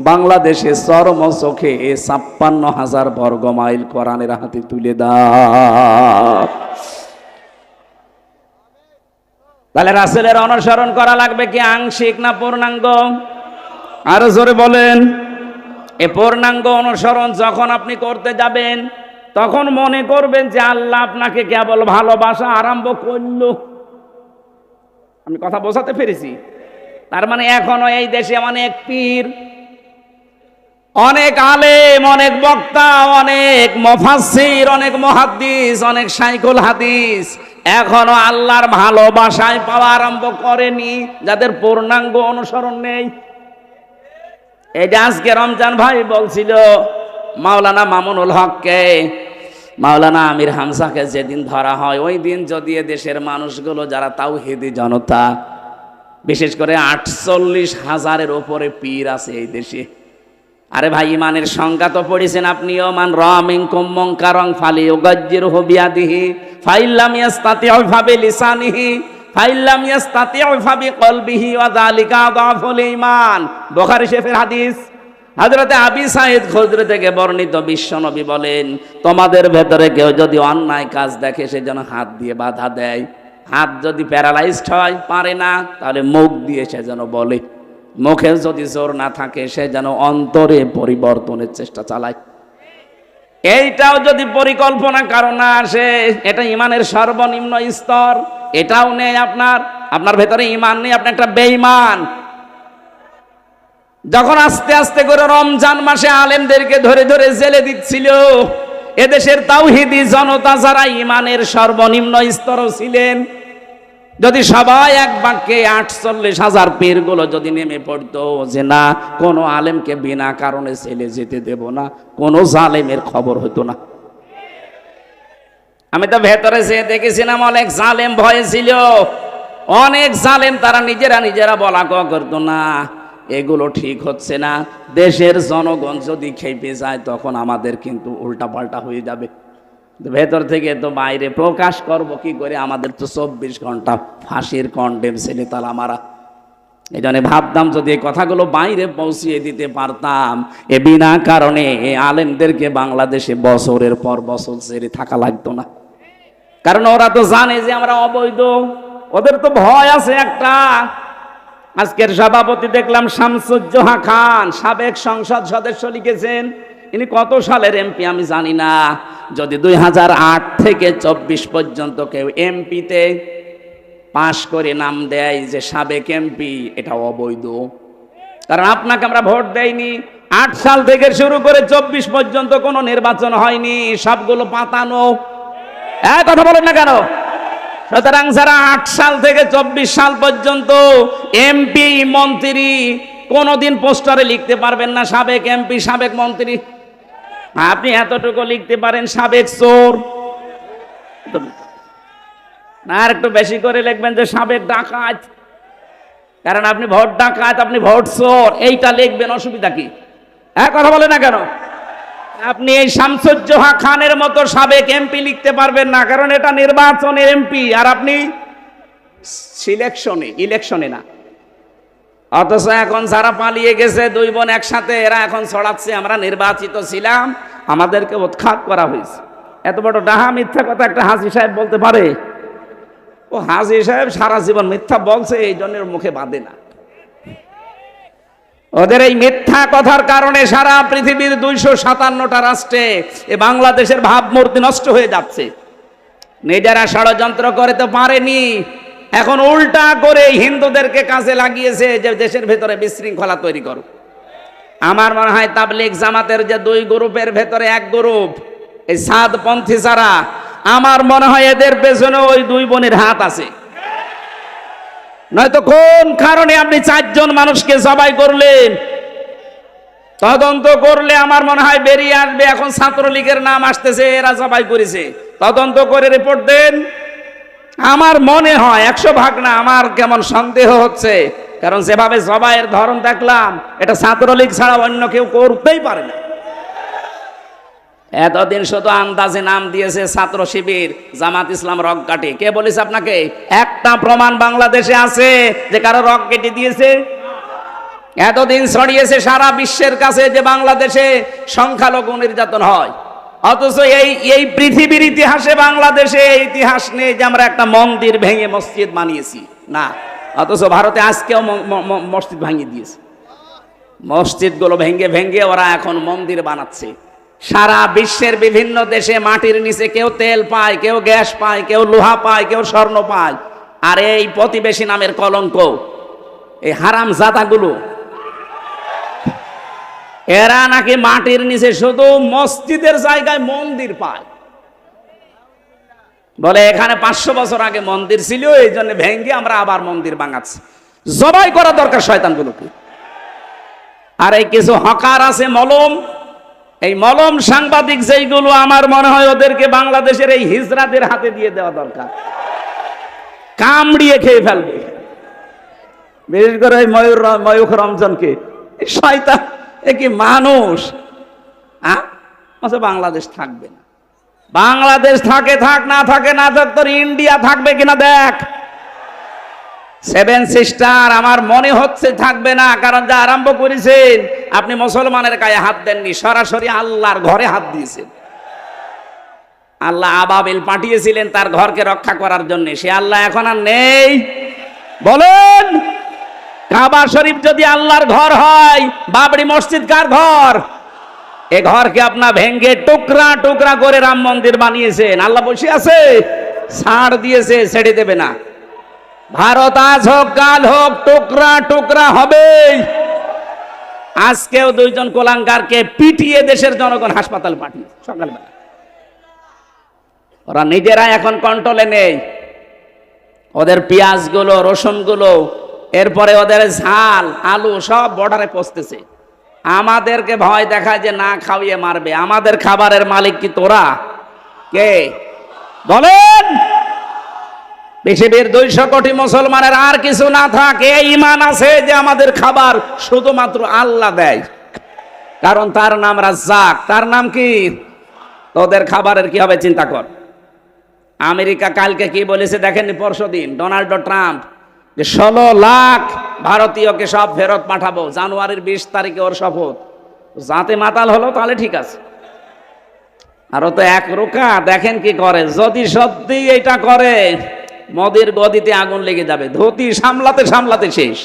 Speaker 1: বাংলাদেশে চরম চোখে 56,000 বর্গ মাইল কোরআনের হাতে তুলে দাও। তাহলে রাসূলের অনুসরণ করা লাগবে কি আংশিক না পূর্ণাঙ্গ? আরো জোরে বলেন। এই পূর্ণাঙ্গ অনুসরণ যখন আপনি করতে যাবেন তখন মনে করবেন যে আল্লাহ আপনাকে কেবল ভালোবাসা আরম্ভ করলো। আমি কথা বোঝাতে পেরেছি? তার মানে এখনো এই দেশে অনেক পীর, অনেক আলেম, অনেক বক্তা, অনেক মুফাসসির, অনেক মুহাদ্দিস, অনেক শাইখুল হাদিস এখনো আল্লাহর ভালোবাসায় পাওয়া আরম্ভ করেনি, যাদের পূর্ণাঙ্গ অনুসরণ নেই। এই যে আজকে রমজান ভাই বলছিল মাওলানা মামুনুল হককে, মাওলানা আমির হামজাকে যেদিন ধরা হয় ওই দিন যদি দেশের মানুষগুলো যারা তাওহীদি জনতা, বিশেষ করে 48,000-এর উপরে পীর আছে এই দেশে। আরে ভাই, ইমানের সংজ্ঞা তো পড়েছেন আপনিও, মান রাআ মিনকুম মুনকারান ফালিয়ুগাজ্জিরহু বিয়াদিহি ফাইল্লাম ইয়াস্তাতিউ ফাবিলিসানিহি ফাইল্লাম ইয়াস্তাতিউ ফাবিকলবিহি ওয়া যালিকা আযাফুল ঈমান। বুখারী শরীফের হাদিস। হযরতে আবি সাঈদ খুদরি থেকে বর্ণিত, বিশ্বনবী বলেন, তোমাদের ভেতরে কেউ যদি অন্যায় কাজ দেখে সে যেন হাত দিয়ে বাধা দেয়। হাত যদি প্যারালাইজড হয়, পারে না, তাহলে মুখ দিয়ে সে যেন বলে। মুখে যদি জোর না থাকে, সে যেন অন্তরে পরিবর্তনের চেষ্টা চালায়। এইটাও যদি পরিকল্পনা কারণ না আসে, এটা ইমানের সর্বনিম্ন স্তর। এটাও নেই আপনার ভেতরে ইমান নেই, আপনি একটা বেঈমান। যখন আস্তে আস্তে করে রমজান মাসে আলেমদেরকে ধরে ধরে জেলে দিচ্ছিল, এদেশের তাওহীদি জনতা যারা ইমানের সর্বনিম্ন স্তরও ছিলেন, যদি সবাই এক বাক্যে 48,000 পীরগুলো যদি নেমে পড়তো যে না, কোনো আলেমকে বিনা কারণে জেলে যেতে দেব না, কোনো জালেমের খবর হতো না। আমি তো ভেতরে যেয়ে দেখেছিলাম অনেক জালেম ভয়ে ছিল, অনেক জালেম তারা নিজেরা বলা করতো না, এগুলো ঠিক হচ্ছে না, দেশের জনগণ যদি খেপে যায় তখন আমাদের কিন্তু উল্টাপাল্টা হয়ে যাবে। ভেতর থেকে তো বাইরে প্রকাশ করব কি করে, আমাদের তো 24 ঘন্টা ফাঁসির কন্ডেম ছেলে তালা মারা। এই জন্য ভাবতাম যদি এই কথাগুলো বাইরে পৌঁছিয়ে দিতে পারতাম, এ বিনা কারণে এই আলেমদেরকে বাংলাদেশে বছরের পর বছর ছেড়ে থাকা লাগতো না। কারণ ওরা তো জানে যে আমরা অবৈধ, ওদের তো ভয় আছে একটা। আজকের সভাপতি দেখলাম শামসুজ্জোহা খান, সাবেক সংসদ সদস্য, লিখেছেন ইনি কত সালের এমপি আমি জানি না, যদি 2008 থেকে 24 পর্যন্ত কেউ এমপিতে পাশ করে নাম দেয় যে সাবেক এমপি, এটা অবৈধ। কারণ আপনাকে আমরা ভোট দেইনি। 8 সাল থেকে শুরু করে 24 পর্যন্ত কোনো নির্বাচন হয়নি, সবগুলো পাতানো। কথা বলেন না কেন? সুতরাং যারা 8 সাল থেকে 24 সাল পর্যন্ত এমপি মন্ত্রী, কোনোদিন পোস্টারে লিখতে পারবেন না সাবেক এমপি সাবেক মন্ত্রী। আপনি এতটুকু লিখতে পারেন সাবেক চোর, না আর একটু বেশি করে লিখবেন যে সাবেক ডাকাত। কারণ আপনি ভোট ডাকাত, আপনি ভোট চোর, এইটা লিখবেন, অসুবিধা কি? কথা বলে না কেন? আপনি এই শামসুজ্জোহা খানের মতো সাবেক এমপি লিখতে পারবেন না, কারণ এটা নির্বাচনের এমপি, আর আপনি ইলেকশনে না। অথচ এখন যারা পালিয়ে গেছে 2 বোন একসাথে, এরা এখন ছড়াচ্ছে আমরা নির্বাচিত ছিলাম, আমাদেরকে উৎখাত করা হয়েছে। এত বড় ডাহা মিথ্যা কথা একটা হাজী সাহেব বলতে পারে? ও হাজী সাহেব সারা জীবন মিথ্যা বলছে, এই জন্য মুখে বাঁধে না। ওদের এই মিথ্যা কথার কারণে সারা পৃথিবীর 257টা রাষ্ট্রে এ বাংলাদেশের ভাবমূর্তি নষ্ট হয়ে যাচ্ছে। নিজেরা ষড়যন্ত্র করে তো পারেনি, এখন উল্টা করে হিন্দুদেরকে কাজে লাগিয়েছে যে দেশের ভেতরে বিশৃঙ্খলা তৈরি করো। আমার মনে হয় তাবলীগ জামাতের যে 2 গ্রুপের ভেতরে এক গ্রুপ এই সাদপন্থী যারা, আমার মনে হয় এদের পেছনে ওই 2 বোনের হাত আছে। নয়তো কোন কারণে আপনি 4 জন মানুষকে জবাই করলেন? তদন্ত করলে আমার মনে হয় বেরিয়ে আসবে। এখন ছাত্রলীগের নাম আসতেছে, এরা জবাই করেছে, তদন্ত করে রিপোর্ট দেন। আমার মনে হয় 100 ভাগ না, আমার কেমন সন্দেহ হচ্ছে, কারণ যেভাবে জবাইয়ের ধরন দেখলাম, এটা ছাত্রলীগ ছাড়া অন্য কেউ করতেই পারে না। এতদিন শুধু আন্দাজে নাম দিয়েছে ছাত্র শিবির, জামাত ইসলাম, রক কাটি। কে বলেছে আপনাকে? একটা প্রমাণ বাংলাদেশে আছে যে কারো রক কেটে দিয়েছে? এতদিন ছড়িয়েছে সারা বিশ্বের কাছে যে বাংলাদেশে সংখ্যালঘু নির্যাতন হয়, অথচ এই পৃথিবীর ইতিহাসে বাংলাদেশে ইতিহাস নেই যে আমরা একটা মন্দির ভেঙে মসজিদ বানিয়েছি, না। অথচ ভারতে আজকেও মসজিদ ভাঙিয়ে দিয়েছে। মসজিদগুলো ভেঙে ভেঙে ওরা এখন মন্দির বানাচ্ছে। সারা বিশ্বের বিভিন্ন দেশে মাটির নিচে কেউ তেল পায়, কেউ গ্যাস পায়, কেউ লোহা পায়, কেউ স্বর্ণ পায়। আর এই প্রতিবেশী নামের কলঙ্ক, এই হারাম জাদাগুলো, এরা নাকি মাটির নিচে শুধু মসজিদের জায়গায় মন্দির পায়। বলে এখানে 500 বছর আগে মন্দির ছিল, এই জন্য ভেঙে আমরা আবার মন্দির বানাচ্ছি। জবাই করা দরকার শয়তানগুলোকে। আর এই কিছু হকার আছে মলম, এই মলম সাংবাদিক যেইগুলো, আমার মনে হয় ওদেরকে বাংলাদেশের এই হিজড়াদের হাতে দিয়ে দেওয়া দরকার, কামড়িয়ে খেয়ে ফেলবে। বিশেষ করে ওই ময়ূখ রমজানকে, শয়তান, এ কি মানুষ? বাংলাদেশ থাকবে না। বাংলাদেশ থাকে থাক, না থাকে না থাক, তোর ইন্ডিয়া থাকবে কিনা দেখ। 7 সিস্টার আমার মনে হচ্ছে থাকবে না, কারণ যা আরম্ভ করেছেন আপনি মুসলমানের গায়ে হাত দেননি, সরাসরি আল্লাহর ঘরে হাত দিয়েছেন। আল্লাহ আবাবিল পাঠিয়েছিলেন তার ঘরকে রক্ষা করার জন্য, সে আল্লাহ এখন আর নেই। বলেন, কাবা শরীফ যদি আল্লাহর ঘর হয়, বাবরি মসজিদ কার ঘর? এ ঘরকে আপনার ভেঙ্গে টুকরা টুকরা করে রাম মন্দির বানিয়েছেন, আল্লাহ বসে আছে? ছাড় দিয়েছে, ছেড়ে দেবে না। ভারত আজ হোক কাল হোক টুকরা টুকরা হবেই। আজকেও দুইজন কোলাঙ্গারকে পিটিয়ে দেশের জনগণ হাসপাতাল পাঠিয়েছে সকালবেলা। ওরা নিজেরা এখন কন্ট্রোলে নেই। ওদের পেঁয়াজগুলো, রসুনগুলো, এরপরে ওদের ঝাল, আলু সব বর্ডারে পৌঁছতেছে। আমাদেরকে ভয় দেখায় যে না খাওয়িয়ে মারবে। আমাদের খাবারের মালিক কি তোরা? কে বলেন? পৃথিবীর 200 কোটি মুসলমানের আর কিছু না থাকে, ঈমান আছে যে আমাদের খাবার শুধুমাত্র আল্লাহ দেয়, কারণ তার নাম রাজ্জাক। তার নাম কি? তোদের খাবারের কি হবে চিন্তা কর। আমেরিকা কালকে কি বলেছে দেখেননি? পরশুদিন ডোনাল্ড ট্রাম্প যে 16 লাখ ভারতীয়কে সব ফেরত পাঠাবো, জানুয়ারির 20 তারিখে ওর শপথ। যাতে মাতাল হলো তাহলে ঠিক আছে, আরো তো এক রোকা। দেখেন কি করে। যদি সত্যি এটা করে, মোদির গদিতে আগুন লেগে যাবে, ধুতি সামলাতে সামলাতে শেষ।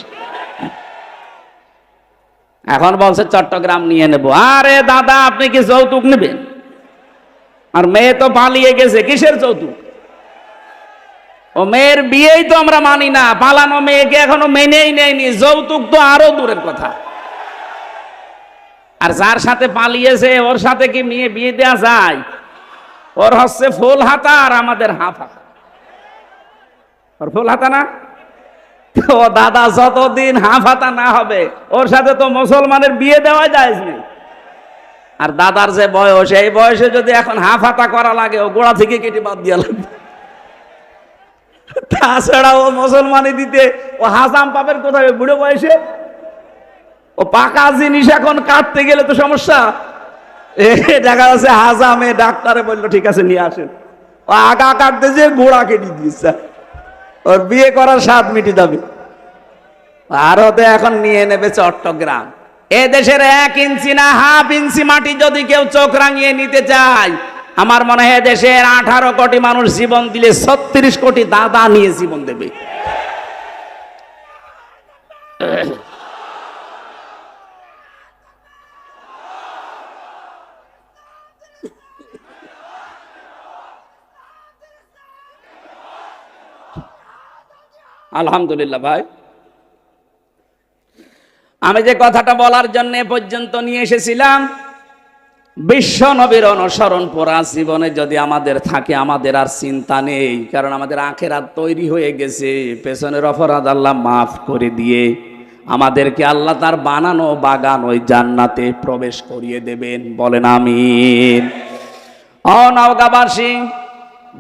Speaker 1: এখন বলছে চট্টগ্রাম নিয়ে নেব। আরে দাদা, আপনি কি যৌতুক নেবেন? আর মেয়ে তো পালিয়ে গেছে, কিসের যৌতুক? ও মেয়ের বিয়েই তো আমরা মানি না, পালানো মেয়েকে এখনো মেনেই নেয়নি, যৌতুক তো আরো দূরের কথা। আর যার সাথে পালিয়েছে ওর সাথে কি মেয়ে বিয়ে দেওয়া যায়? ওর হচ্ছে ফুল হাতা আর আমাদের হাফ হাতা। ওর ফুল হাতা না? তো দাদা যতদিন হাফ হাতা না হবে ওর সাথে তো মুসলমানের বিয়ে দেওয়া যায় না। আর দাদার যে বয়স, এই বয়সে যদি এখন হাফ হাতা করা লাগে, ও গোড়া থেকে কেটে বাদ দিয়া লাগবে। তাছাড়া ও মুসলমানি দিতে ও হাসাম পাবেন কোথায় বুড়ো বয়সে? ও পাকা জিনিস এখন কাটতে গেলে তো সমস্যা। দেখা যাচ্ছে হাজামে ডাক্তারে বললো ঠিক আছে নিয়ে আসেন, ও আগা কাটতে যে গোড়া কেটে দিচ্ছে, ওর বিয়ে করার স্বাদ মিটে যাবে। ভারতে এখন নিয়ে নেবে চট্টগ্রাম। এ দেশের 1 ইঞ্চি না হাফ ইঞ্চি মাটি যদি কেউ চোখ রাঙিয়ে নিতে চায়, আমার মনে হয় দেশের 18 কোটি মানুষ জীবন দিলে 36 কোটি দাদা নিয়ে জীবন দেবে। আলহামদুলিল্লাহ ভাই, আমি যে কথাটা বলার জন্য পর্যন্ত নিয়ে এসেছিলাম, বিশ্ব নবীর অনুসরণ পরা জীবনে যদি আমাদের থাকে, আমাদের আর চিন্তা নেই, কারণ আমাদের আখেরাত তৈরি হয়ে গেছে। পেছনের অপরাধ আল্লাহ মাফ করে দিয়ে আমাদেরকে আল্লাহ তার বানানো বাগান ওই জান্নাতে প্রবেশ করিয়ে দেবেন। বলেন আমিন। ও নওগাঁবাসী,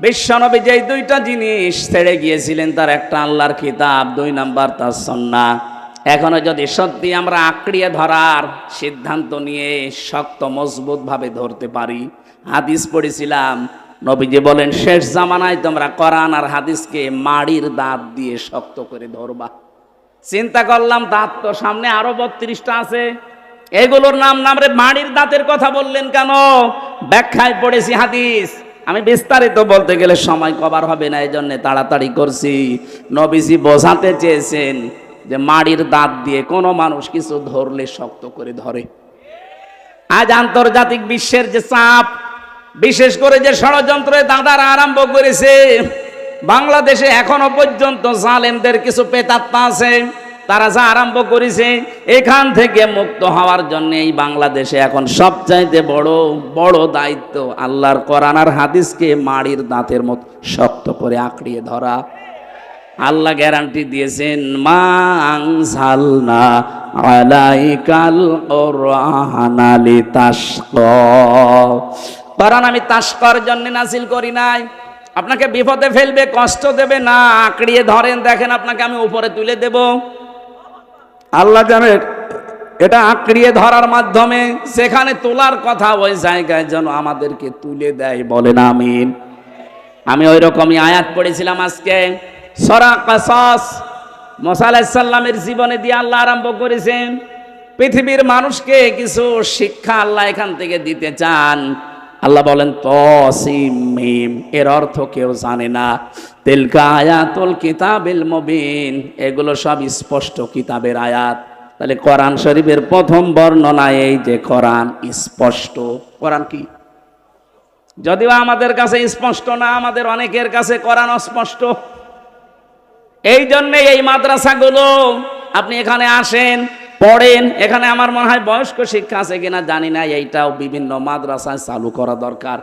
Speaker 1: বিশ্ব নবী যেই 2টা জিনিস ছেড়ে গিয়েছিলেন, তার একটা আল্লাহর কিতাব, 2 নাম্বার তার সুন্নাহ। এখনো যদি সত্যি আমরা আঁকড়িয়ে ধরার সিদ্ধান্ত নিয়ে শক্ত মজবুত ভাবে ধরতে পারি। হাদিস পড়েছিলাম, নবীজি বলেন শেষ জামানায় তোমরা কোরআন আর হাদিসকে মাড়ির দাঁত দিয়ে শক্ত করে ধরবা। চিন্তা করলাম দাঁত তো সামনে আরো 32টা আছে, এগুলোর নাম রে মাড়ির দাঁতের কথা বললেন কেন? ব্যাখ্যায় পড়েছি হাদিস, আমি বিস্তারিত বলতে গেলে সময় কভার হবে না, এই জন্য তাড়াতাড়ি করছি। নবীজি বোঝাতে চেয়েছেন যে মাড়ির দাঁত দিয়ে কোনো মানুষ কিছু ধরলে শক্ত করে ধরে। আজ আন্তর্জাতিক বিশ্বের যে চাপ, বিশেষ করে যে ষড়যন্ত্রে দাদারা আরম্ভ করেছে, বাংলাদেশে এখনো পর্যন্ত জালেমদের কিছু প্রেতাত্মা আছে, তারা যা আরম্ভ করেছে, এখান থেকে মুক্ত হওয়ার জন্য এই বাংলাদেশে এখন সবচাইতে বড় দায়িত্ব আল্লাহর কোরআন আর হাদিসকে মাড়ির দাঁতের মতো শক্ত করে আঁকড়িয়ে ধরা। আল্লাহ গ্যারান্টি দিয়েছেন, মা আনজালনা আলাইকাল কুরআনা লিতাশকা। কোরআন আমি তাশকার জন্য নাজিল করি নাই, আপনাকে বিপদে ফেলবে, কষ্ট দেবে না। আঁকড়িয়ে ধরেন, দেখেন আপনাকে আমি উপরে তুলে দেব। আল্লাহ জানেন এটা আঁকড়িয়ে ধরার মাধ্যমে সেখানে তোলার কথা ওই জায়গায় যেন আমাদেরকে তুলে দেয়। বলেন আমিন। আমি ওই রকমই আয়াত পড়েছিলাম আজকে, সূরা কাসাস। মুসা আলাইহিস সালামের জীবনে দিয়ে আল্লাহ আরম্ভ করেছেন। পৃথিবীর মানুষকে কিছু শিক্ষা আল্লাহ এখান থেকে দিতে চান। আল্লাহ বলেন তসিম মিম, এর অর্থ কেউ জানে না। তিলকা আয়াতুল কিতাবিল মুবিন, এগুলো সব স্পষ্ট কিতাবের আয়াত। তাহলে কোরআন শরীফের প্রথম বর্ণনা এই যে কোরআন স্পষ্ট। কোরআন কি? যদিও আমাদের কাছে স্পষ্ট না, আমাদের অনেকের কাছে কোরআন অস্পষ্ট। এই জন্যে এই মাদ্রাসাগুলো, আপনি এখানে আসেন, পড়েন। এখানে আমার মনে হয় বয়স্ক শিক্ষা আছে কিনা জানি না, এইটাও বিভিন্ন মাদ্রাসায় চালু করা দরকার।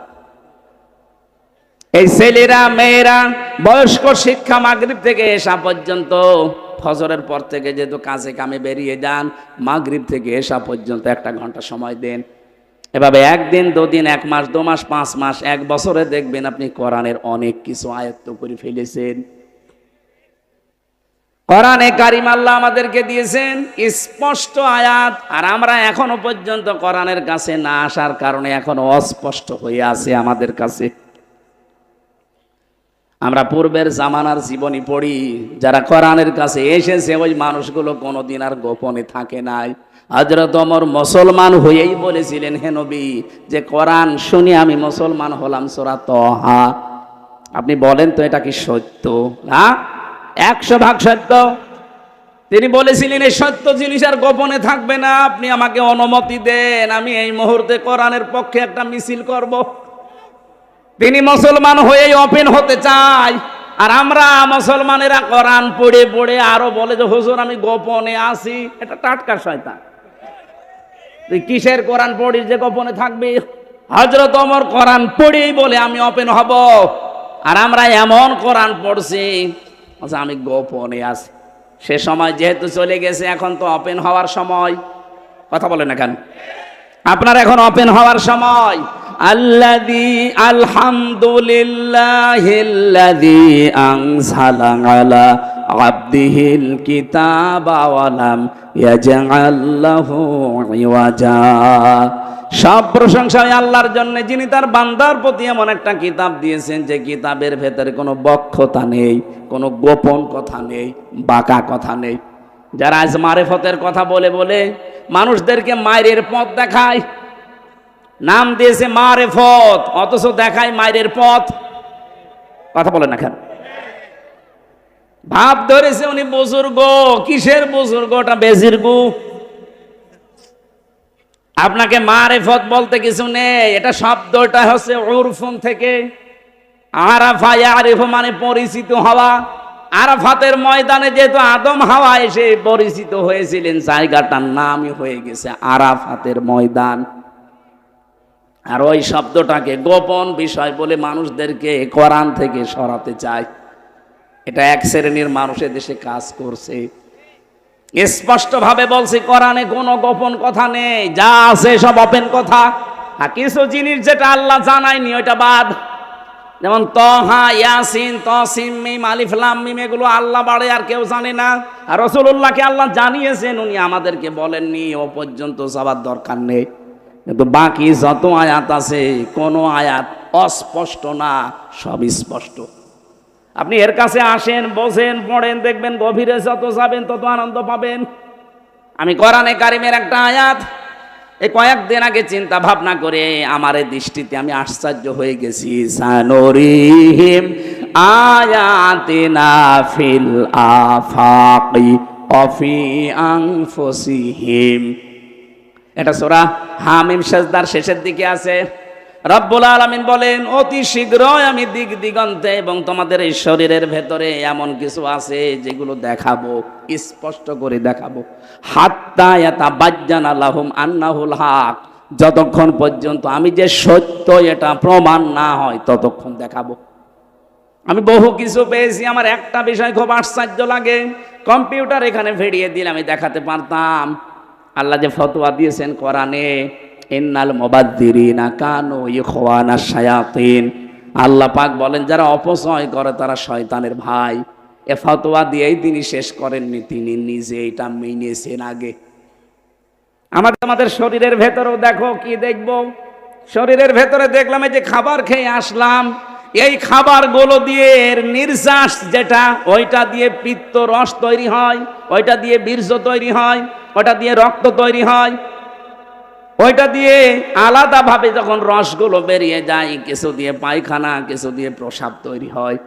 Speaker 1: এই ছেলেরা মেয়েরা বয়স্ক শিক্ষা মাগরিব থেকে এশা পর্যন্ত, ফজরের পর থেকে যেহেতু কাজে কামে বেরিয়ে যান, মাগরিব থেকে এশা পর্যন্ত 1 ঘন্টা সময় দেন। এভাবে 1 দিন 2 দিন 1 মাস 2 মাস 5 মাস 1 বছরে দেখবেন আপনি কোরআনের অনেক কিছু আয়ত্ত করে ফেলেছেন। কোরআনে কারিম আল্লাহ আমাদেরকে দিয়েছেন স্পষ্ট আয়াত, আর আমরা এখনো পর্যন্ত কোরআনের কাছে না আসার কারণে এখনো অস্পষ্ট হয়ে আছে আমাদের কাছে। আমরা পূর্বের জামানার জীবনী পড়ি, যারা কোরআনের কাছে এসেছে ওই মানুষগুলো কোনোদিন আর গোপনে থাকে নাই। হযরত ওমর মুসলমান হয়েই বলেছিলেন, হে নবী, যে কোরআন শুনি আমি মুসলমান হলাম, সূরা তাহা। আপনি বলেন তো এটা কি সত্য? হ্যাঁ, 100% সত্য। তিনি বলেছিলেন এই সত্য জিনিস আর গোপনে থাকবে না, আপনি আমাকে অনুমতি দেন, আমি এই মুহূর্তে কোরআনের পক্ষে একটা মিছিল করব। তিনি মুসলমান হয়েই ওপেন হতে চায়, আর আমরা মুসলমানেরা কোরআন পড়ে পড়ে আরো বলে যে হুজুর আমি গোপনে আছি। এটা টাটকা শয়তান। তুই কিসের কোরআন পড়িস যে গোপনে থাকবি? হযরত ওমর কোরআন পড়েই বলে আমি ওপেন হব, আর আমরা এমন কোরআন পড়ছি আচ্ছা আমি গোপনে আছি। সে সময় যেহেতু চলে গেছে, এখন তো ওপেন হওয়ার সময়। কথা বলেন না কেন? আপনার এখন ওপেন হওয়ার সময়। আল্লাযী আলহামদুলিল্লাহিল্লাযী আনজালা আলা আবদিহিল কিতাবা ওয়া লাম ইয়াজআল লাহু ইওয়াজা। সব প্রশংসা আল্লাহর জন্য, যিনি তার বান্দার প্রতি এমন একটা কিতাব দিয়েছেন যে কিতাবের ভেতরে কোনো বক্ষতা নেই, কোনো গোপন কথা নেই, বাঁকা কথা নেই। যারা আজ মারেফতের কথা বলে বলে মানুষদেরকে মায়ের পথ দেখায়, নাম দিয়েছে মারেফত, অথচ দেখায় মায়ের পথ। কথা বলে না কেন? ভাব ধরেছে উনি বুজুর্গ। কিসের বুজুর্গ? ওটা বেজির্গ। আপনাকে মারেফত বলতে কিছু নেই। এটা শব্দটা হচ্ছে উরফুন থেকে। আরাফা ইয়ারিফু মানে পরিচিত হওয়া। আরাফাতের ময়দানে যেহেতু আদম হাওয়া এসে পরিচিত হয়েছিলেন, জায়গাটার নামই হয়ে গেছে আরাফাতের ময়দান। আর ওই শব্দটাকে গোপন বিষয় বলে মানুষদেরকে কোরআন থেকে সরাতে চায়। এটা এক শ্রেণীর মানুষের দেশে কাজ করছে। স্পষ্ট ভাবে বলছি, কোরআনে কোনো গোপন কথা নেই, যা আছে সব ওপেন কথা। আর কিছু জিনিস যেটা আল্লাহ জানায়নি ওইটা বাদ, যেমন তহা, ইয়াসিন, তসিম, মিম, আলিফ লাম মিম, এগুলো আল্লাহ বাড়ে আর কেউ জানে না। আর রাসূলুল্লাহকে আল্লাহ জানিয়েছেন, উনি আমাদেরকে বলেননি, ও পর্যন্ত যাবার দরকার নেই। কিন্তু বাকি যত আয়াত আছে কোনো আয়াত অস্পষ্ট না, সব স্পষ্ট। আপনি এর কাছে আসেন, বসেন, পড়েন, দেখবেন গভীরে যত যাবেন তত আনন্দ পাবেন। আমি কোরআনে কারিমের একটা আয়াত এই কয়েকদিন আগে চিন্তা ভাবনা করে আমার দৃষ্টিতে আমি আশ্চর্য হয়ে গেছি। সানুরিহিম আয়াতিনা ফিল আফাকি ওয়া ফি আনফুসিহিম। এটা সূরা হামিম সাজদার শেষের দিকে আছে। রব্বুল আলামিন বলেন, অতি শীঘ্রই আমি দিক দিগন্তে এবং তোমাদের এই শরীরের ভেতরে এমন কিছু আছে যেগুলো দেখাবো, স্পষ্ট করে দেখাবো। হাত্তা ইয়াতাবাজ্জানা লাহুম আন্নাহুল হক, যতক্ষণ পর্যন্ত আমি যে সত্য এটা প্রমাণ না হয় ততক্ষণ দেখাবো। আমি বহু কিছু পেয়েছি, আমার একটা বিষয় খুব আশ্চর্য লাগে। কম্পিউটার এখানে ভেড়িয়ে দিলে আমি দেখাতে পারতাম। আল্লাহ যে ফতোয়া দিয়েছেন কোরআনে, ইন্নাল মুবাদ্দিরিনা কানু ইখওয়ানাশ শায়াতিন, আল্লাহ পাক বলেন যারা অপচয় করে তারা শয়তানের ভাই। এ ফতোয়া দিয়েই তিনি শেষ করেননি, তিনি নিজে এটা মেনেছেন আগে। আমাদের শরীরের ভেতরেও দেখো, কি দেখবো? শরীরের ভেতরে দেখলাম এই যে খাবার খেয়ে আসলাম, এই খাবারগুলো দিয়ে এর নির্যাস যেটা, ওইটা দিয়ে পিত্ত রস তৈরি হয়, ওইটা দিয়ে বীর্য তৈরি হয়, ওটা দিয়ে রক্ত তৈরি হয়। ওইটা দিয়ে আলাদাভাবে যখন রসগুলো বেরিয়ে যায়, কিছু দিয়ে পায়খানা, কিছু দিয়ে প্রসাব তৈরি হয়।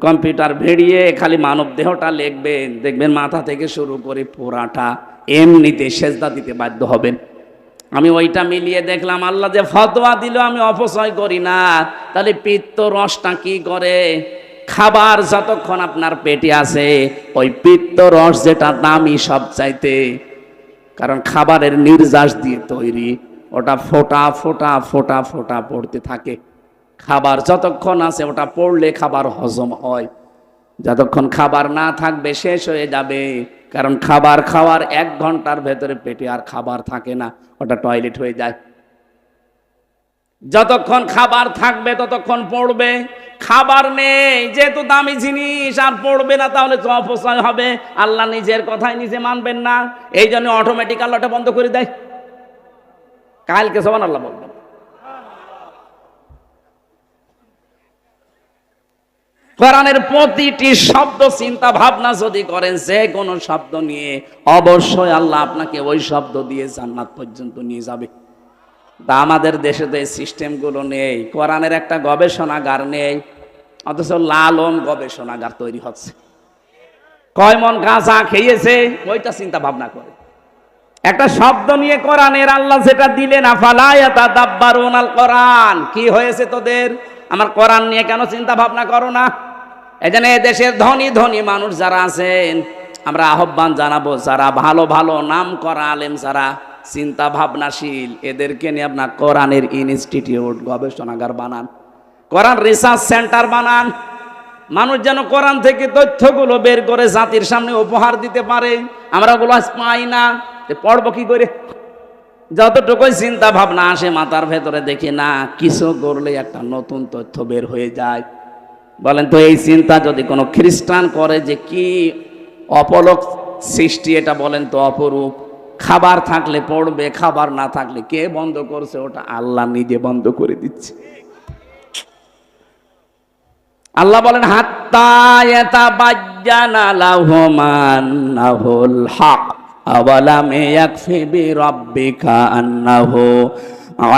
Speaker 1: কম্পিউটার ভেড়িয়ে খালি মানব দেহটা লিখবেন, দেখবেন মাথা থেকে শুরু করে পুরাটা এমনিতে সেজদা দিতে বাধ্য হবেন। আমি ওইটা মিলিয়ে দেখলাম, আল্লাহ যে ফতোয়া দিল আমি অপচয় করি না। তাহলে পিত্ত রসটা কি করে? খাবার যতক্ষণ আপনার পেটে আছে, ওই পিত্ত রস যেটা দামি সবচাইতে, কারণ খাবারের নির্যাস দিয়ে তৈরি, ওটা ফোঁটা ফোঁটা ফোঁটা ফোঁটা পড়তে থাকে। খাবার যতক্ষণ আছে ওটা পড়লে খাবার হজম হয়, যতক্ষণ খাবার না থাকবে শেষ হয়ে যাবে। কারণ খাবার খাওয়ার 1 ঘন্টার ভেতরে পেটে আর খাবার থাকে না, ওটা টয়লেট হয়ে যায়। যতক্ষণ খাবার থাকবে ততক্ষণ পড়বে। খাবার নেই যেহেতু দামি জিনিস, আর পড়বে না, তাহলে তো অপচয় হবে। আল্লাহ নিজের কথাই নিজে মানবেন না, এই জন্য অটোমেটিক আল্লাহটা বন্ধ করে দেয়। কালকে সুবহানাল্লাহ বলবেন। কোরআনের প্রতিটি শব্দ চিন্তা ভাবনা যদি করেন, যে কোনো শব্দ নিয়ে, অবশ্যই আল্লাহ আপনাকে ওই শব্দ দিয়ে জান্নাত পর্যন্ত নিয়ে যাবে। তা আমাদের দেশে তো এই সিস্টেমগুলো নেই। কোরআনের একটা গবেষণাগার নেই, অথচ লালন গবেষণাগার তৈরি হচ্ছে। কয় মন গাঁজা খেয়েছে ওইটা চিন্তা ভাবনা করে। একটা শব্দ নিয়ে কোরআনের আল্লাহ যেটা দিলেন, আফালা ইয়াতাদাব্বারুনাল কোরআন, কি হয়েছে তোদের? আমার কোরআন নিয়ে কেন চিন্তা ভাবনা করো না? এজন্য দেশের ধনী ধনী মানুষ যারা আছেন, আমরা আহ্বান জানাবো, যারা ভালো ভালো নাম করা আলেম, যারা চিন্তা ভাবনাশীল, এদেরকে নিয়ে আপনার কোরআনের ইনস্টিটিউট, গবেষণাগার বানান, কোরআন রিসার্চ সেন্টার বানান। মানুষ যেন কোরআন থেকে তথ্যগুলো বের করে জাতির সামনে উপহার দিতে পারে। আমরা ওগুলো পাই না, পড়বো কি করে? যতটুকুই চিন্তা ভাবনা আসে মাথার ভেতরে, দেখি না কিছু করলে একটা নতুন তথ্য বের হয়ে যায়। বলেন তো, এই চিন্তা যদি কোনো খ্রিস্টান করে, যে কি অপলক সৃষ্টি এটা, বলেন তো অপরূপ। খাবার থাকলে পড়বে, খাবার না থাকলে কে বন্ধ করছে? ওটা আল্লাহ নিজে বন্ধ করে দিচ্ছে। আল্লাহ বলেন, হাত্তা ইয়াতাবাজ্জানা লাহুম আন্নাহুল হক আওয়ালাম ইয়াকফি বিরাব্বিকা আন্নাহু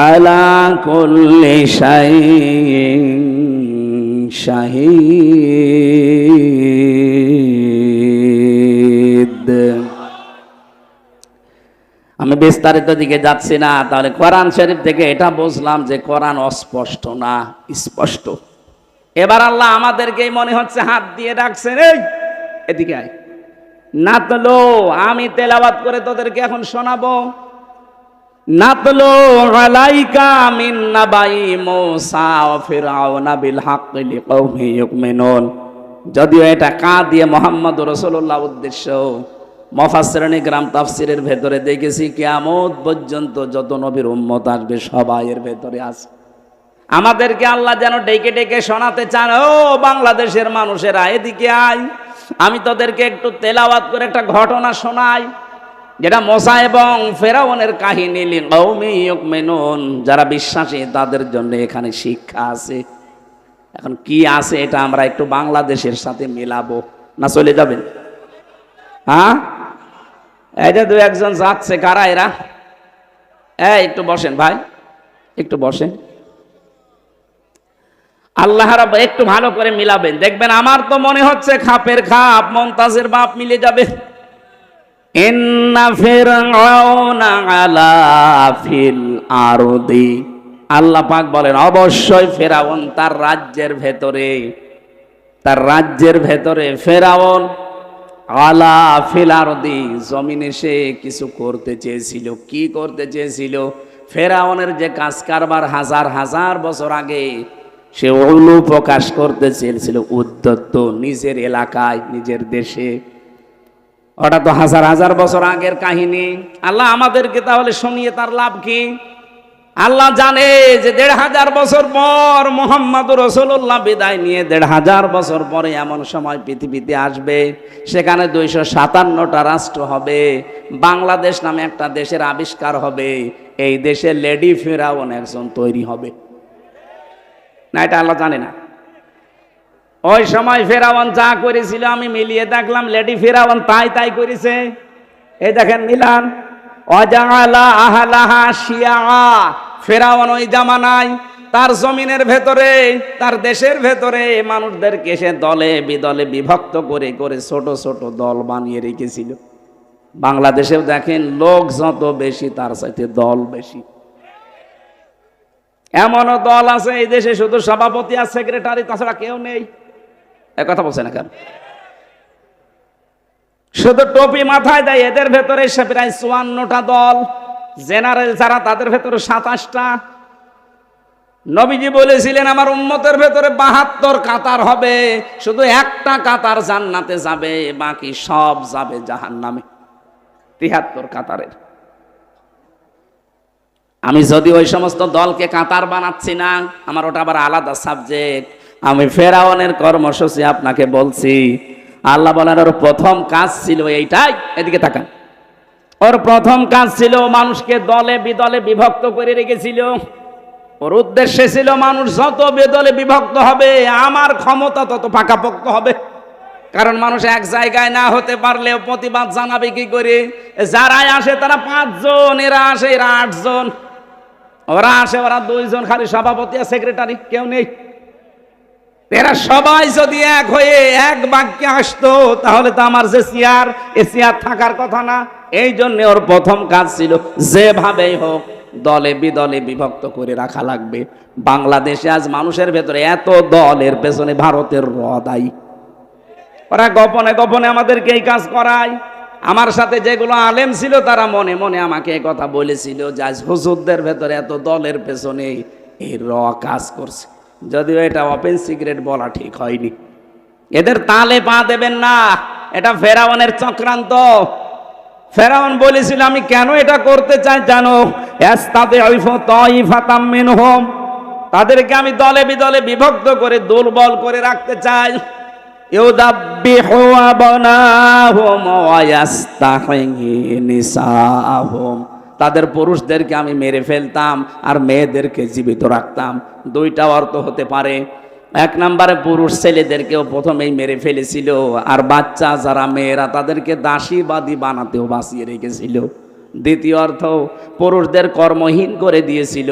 Speaker 1: আলা কুল্লি শাইইন শাহীদ। আমি বিস্তারিত দিকে যাচ্ছি না। তাহলে কোরআন শরীফ থেকে এটা বুঝলাম যে কোরআন অস্পষ্ট না, স্পষ্ট। এবার আল্লাহ আমাদেরকে মনে হচ্ছে হাত দিয়ে ডাকছেন, এই এদিকে আয়। নাতলো, আমি তেলাওয়াত করে তোদেরকে এখন শোনাবো। নাতলো আলাইকা মিন নাবাই মূসা ওয়া ফিরআউনা বিল হাক্কি লিকাওমি ইউমিনুন। যদিও এটা কা দিয়ে মুহাম্মদ রাসূলুল্লাহ উদ্দেশ্য, মুফাসসিরিন ইকরাম তাফসীরের ভেতরে দেখেছি কিয়ামত পর্যন্ত যত নবীর উম্মত আসবে সবাই এর ভেতরে আছে। আমাদেরকে আল্লাহ যেন ডেকে ডেকে শোনাতে চান, ও বাংলাদেশের মানুষেরা এদিকে আয়, আমি তোদেরকে একটু তেলাওয়াত করে একটা ঘটনা শোনাই, যেটা মুসা এবং ফেরাউনের কাহিনী, লিকাওমি ইউমিনুন, যারা বিশ্বাসী তাদের জন্য এখানে শিক্ষা আছে। এখন কি আছে এটা আমরা একটু বাংলাদেশের সাথে মেলাবো না, চলে যাবেন? হ্যাঁ, এই যে 2-1 যাচ্ছে, কারা এরা? একটু বসেন ভাই, একটু বসেন। আল্লাহ রাব্বুল একটু ভালো করে মিলাবেন, দেখবেন আমার তো মনে হচ্ছে খাপের খাপ মুমতাজের বাপ মিলে যাবে। ইন্না ফিরআউনা আলা ফিল আরদি, আল্লাহ পাক বলেন অবশ্যই ফেরাউন তার রাজ্যের ভেতরে ফেরাউন আলা ফিল আরদি, জমিনে সে কিছু করতে চেয়েছিল। কি করতে চেয়েছিল? ফেরাউনের যে কাজ কারবার হাজার হাজার বছর আগে, সে উলু প্রকাশ করতে চেয়েছিল, উদ্ধত্ত, নিজের এলাকায়, নিজের দেশে। ওটা তো হাজার হাজার বছর আগের কাহিনী। আল্লাহ আমাদেরকে তাহলে শুনিয়ে তার লাভ কি? আল্লাহ জানে যে 1500 বছর পর মুহাম্মদুর রাসূলুল্লাহ বিদায় নিয়ে 1500 বছর পরে এমন সময় পৃথিবীতে আসবে, সেখানে 257টা রাষ্ট্র হবে, বাংলাদেশ নামে একটা দেশের আবিষ্কার হবে। এই দেশে লেডি ফেরাউন একজন তৈরি হবে না, এটা আল্লাহ জানে না? ওই সময় ফেরাউন যা করেছিল আমি মিলিয়ে দেখলাম, লেডি ফেরাউন তাই করেছে। এই দেখেন মিলান, ওয়াজাআলা আহলাহা শিয়া, ফেরাউন ওই জামানায় তার জমিনের ভেতরে, তার দেশের ভেতরে মানুষদেরকে সে দলে বিদলে বিভক্ত করে করে ছোট ছোট দল বানিয়ে রেখেছিল। বাংলাদেশেও দেখেন, লোক যত বেশি তার চাইতে দল বেশি। এমনও দল আছে এই দেশে শুধু সভাপতি আর সেক্রেটারি, তাছাড়া কেউ নেই। এ কথা বলছে না কেন? শুধু টুপি মাথায় দেয়, এদের ভেতরে সে প্রায় 54টা দল। জেনারেল যারা, তাদের ভেতরে 27টা। নবীজি বলেছিলেন আমার উম্মতের ভেতরে 72 কাতার হবে, শুধু একটা কাতার জান্নাতে যাবে, বাকি সব যাবে জাহান্নামে। 73 কাতারের। আমি যদি ওই সমস্ত দলকে কাতার বানাচ্ছি না, আমার ওটা আবার আলাদা সাবজেক্ট। আমি ফেরাউনের কর্মসূচি আপনাকে বলছি। আল্লাহ বলেন ওর প্রথম কাজ ছিল এইটাই। এদিকে তাকান, ওর প্রথম কাজ ছিল মানুষকে দলে বিদলে বিভক্ত করে রেখেছিল। ওর উদ্দেশ্য ছিল মানুষ যত বেদলে বিভক্ত হবে আমার ক্ষমতা তত পাকাপোক্ত হবে। কারণ মানুষ এক জায়গায় না হতে পারলেও প্রতিবাদ জানাবে কি করে? যারাই আসে তারা 5 জন, এরা আসে এরা 8 জন, ওরা আসে ওরা 2 জন, খালি সভাপতি আর সেক্রেটারি কেউ নেই। এরা সবাই যদি এক হয়ে এক বাক্যে আসতো তাহলে তো আমার যে চেয়ার, এ চেয়ার থাকার কথা না। এই জন্য ওর প্রথম কাজ ছিল যেভাবেই হোক দলে বিদলে বিভক্ত করে রাখা লাগবে। বাংলাদেশে আজ মানুষের ভেতরে এত দলের পেছনে ভারতের দায়ী। ওরা গোপনে গোপনে আমাদেরকে এই কাজ করায়। আমার সাথে যেগুলো আলেম ছিল তারা মনে মনে আমাকে এই কথা বলেছিল যে আজ হুজুরদের ভেতরে এত দলের পেছনে এই কাজ করছে। যদিও এটা ওপেন সিক্রেট বলা ঠিক হয়নি। এদের তালে পা দেবেন না, এটা ফেরাউনের চক্রান্ত। ফেরাউন বলেছিল আমি কেন এটা করতে চাই জানো? তাদেরকে আমি দলে বিদলে বিভক্ত করে দুর্বল করে রাখতে চাই। তাদের পুরুষদেরকে আমি মেরে ফেলতাম আর মেয়েদেরকে জীবিত রাখতাম। 2টা অর্থ হতে পারে। 1 নম্বরে পুরুষ ছেলেদেরকেও প্রথমেই মেরে ফেলেছিল, আর বাচ্চা যারা মেয়েরা তাদেরকে দাসীবাদী বানাতেও বাঁচিয়ে রেখেছিল। 2য় অর্থ, পুরুষদের কর্মহীন করে দিয়েছিল,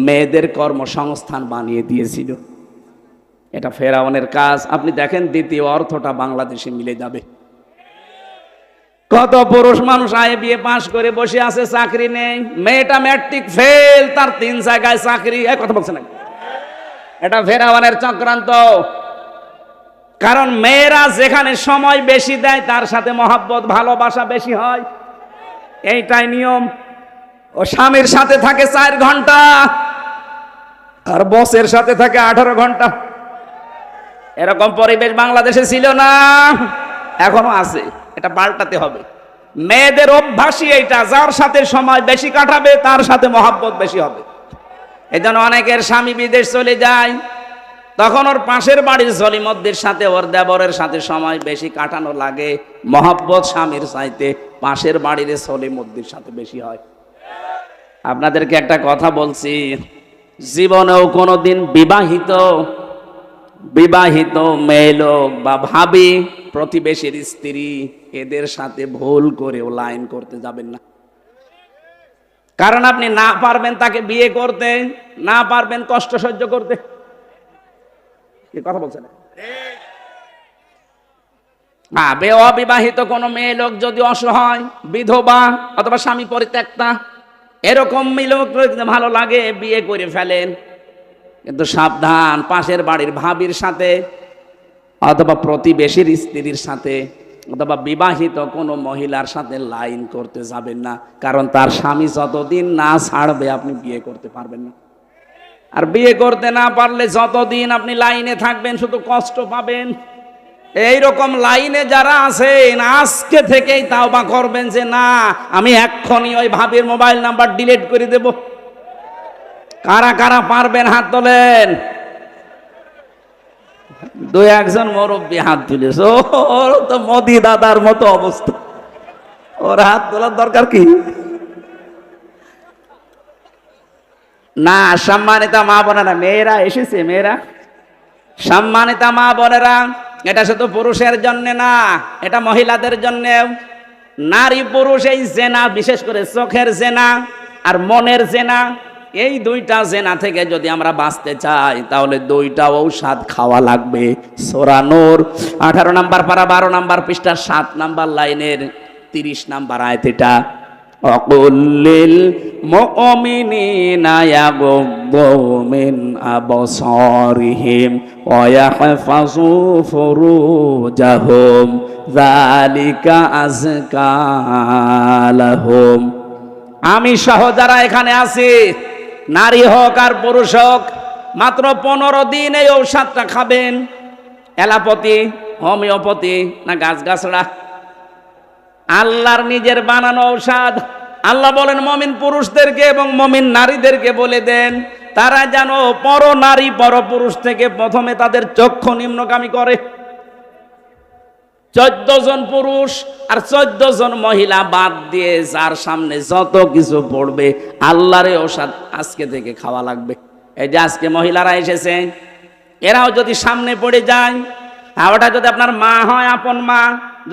Speaker 1: মেয়েদের কর্মসংস্থান বানিয়ে দিয়েছিল। এটা ফেরাউনের কাজ। আপনি দেখেন 2য় অর্থটা বাংলাদেশে মিলে যাবে। কত পুরুষ মানুষ আয়ে বিয়ে পাশ করে বসে আছে, চাকরি নেই। মেয়েটা ম্যাট্রিক ফেল, তার 3 জায়গায় চাকরি। এক কথা বলছে না? এটা ফেরাউনের চক্রান্ত। কারণ মেয়েরা যেখানে সময় বেশি দেয় তার সাথে মহব্বত ভালোবাসা বেশি হয়, এইটাই নিয়ম। ও স্বামীর সাথে থাকে 4 ঘন্টা আর বসের সাথে থাকে 18 ঘন্টা। এরকম পরিবেশ বাংলাদেশে ছিল না, এখনো আছে। এটা পাল্টাতে হবে। মেয়েদের অভ্যাসই এইটা, যার সাথে সময় বেশি কাটাবে তার সাথে মহব্বত বেশি হবে। এই জন্য অনেকের স্বামী বিদেশ চলে যায়, তখন ওর পাশের বাড়ির জলিমদ্দির সাথে ওর দেবরের সাথে সময় বেশি কাটানো লাগে। মহব্বত স্বামীর চাইতে পাশের বাড়ির জলিমদ্দির সাথে বেশি হয়। আপনাদেরকে একটা কথা বলছি, জীবনেও কোনোদিন বিবাহিত মেয়ে লোক বা ভাবি, প্রতিবেশীর স্ত্রী, এদের সাথে ভুল করেও লাইন করতে যাবেন না। কারণ আপনি না পারবেন তাকে বিয়ে করতে, না পারবেন কষ্ট সহ্য করতে। কি কথা বলছেন? অবিবাহিত কোনো মেয়ে লোক যদি অসহায়, বিধবা অথবা স্বামী পরিত্যক্তা, এরকম মেয়ে লোক ভালো লাগে বিয়ে করে ফেলেন। কিন্তু সাবধান, পাশের বাড়ির ভাবির সাথে অথবা প্রতিবেশীর স্ত্রীর সাথে অথবা বিবাহিত কোনো মহিলার সাথে লাইন করতে যাবেন না। কারণ তার স্বামী যতদিন না ছাড়বে আপনি বিয়ে করতে পারবেন না। আর বিয়ে করতে না পারলে যতদিন আপনি লাইনে থাকবেন শুধু কষ্ট পাবেন। এইরকম লাইনে যারা আছেন আজকে থেকেই তাওবা করবেন যে না, আমি এক্ষুনি ওই ভাবির মোবাইল নাম্বার ডিলিট করে দেব। কারা কারা পারবেন হাত তোলেন। 2-1 জন মুরব্বী হাত তুলেছে। ওর তো মোদি দাদার মতো অবস্থা, ওর হাত তোলার দরকার কি? না, সম্মানিতা মা বোনেরা, মেয়েরা এসেছে, মেয়েরা সম্মানিতা মা বোনেরা, এটা শুধু পুরুষের জন্য না, এটা মহিলাদের জন্যেও। নারী পুরুষ এই জেনা, বিশেষ করে চোখের জেনা আর মনের জেনা, এই দুইটা জেনা থেকে যদি আমরা বাঁচতে চাই তাহলে দুইটা ঔষধ খাওয়া লাগবে। সূরা নূর 18 নম্বর পারা 12 নম্বর পৃষ্ঠা 7 নম্বর লাইনের 30 নম্বর আয়াত এটা। অকুল্লিল মুমিনিনা ইয়াগুদ্দু মিন আবসারিহিম ওয়া ইয়াহফাযু ফুরুজাহুম যালিকা আযকা লাহুম। আমি সহ যারা এখানে আছি, নারী হোক আর পুরুষ হোক, মাত্র 15 দিন এই ঔষধটা খাবেন। এলাপতি, হোমিওপ্যাথি না গাছগাছড়া? আল্লাহর নিজের বানানো ঔষধ। আল্লাহ বলেন মুমিন পুরুষদেরকে এবং মুমিন নারীদেরকে বলে দেন তারা যেন পর নারী পর পুরুষ থেকে প্রথমে তাদের চক্ষু নিম্নগামী করে। 14 জন পুরুষ আর 14 জন মহিলা বাদ দিয়ে যার সামনে যত কিছু পড়বে আল্লাহর ঔষধ আজকে থেকে খাওয়া লাগবে। এই যে আজকে মহিলারা এসেছে, এরাও যদি সামনে পড়ে যায়, ওটা যদি আপনার মা হয় আপন মা,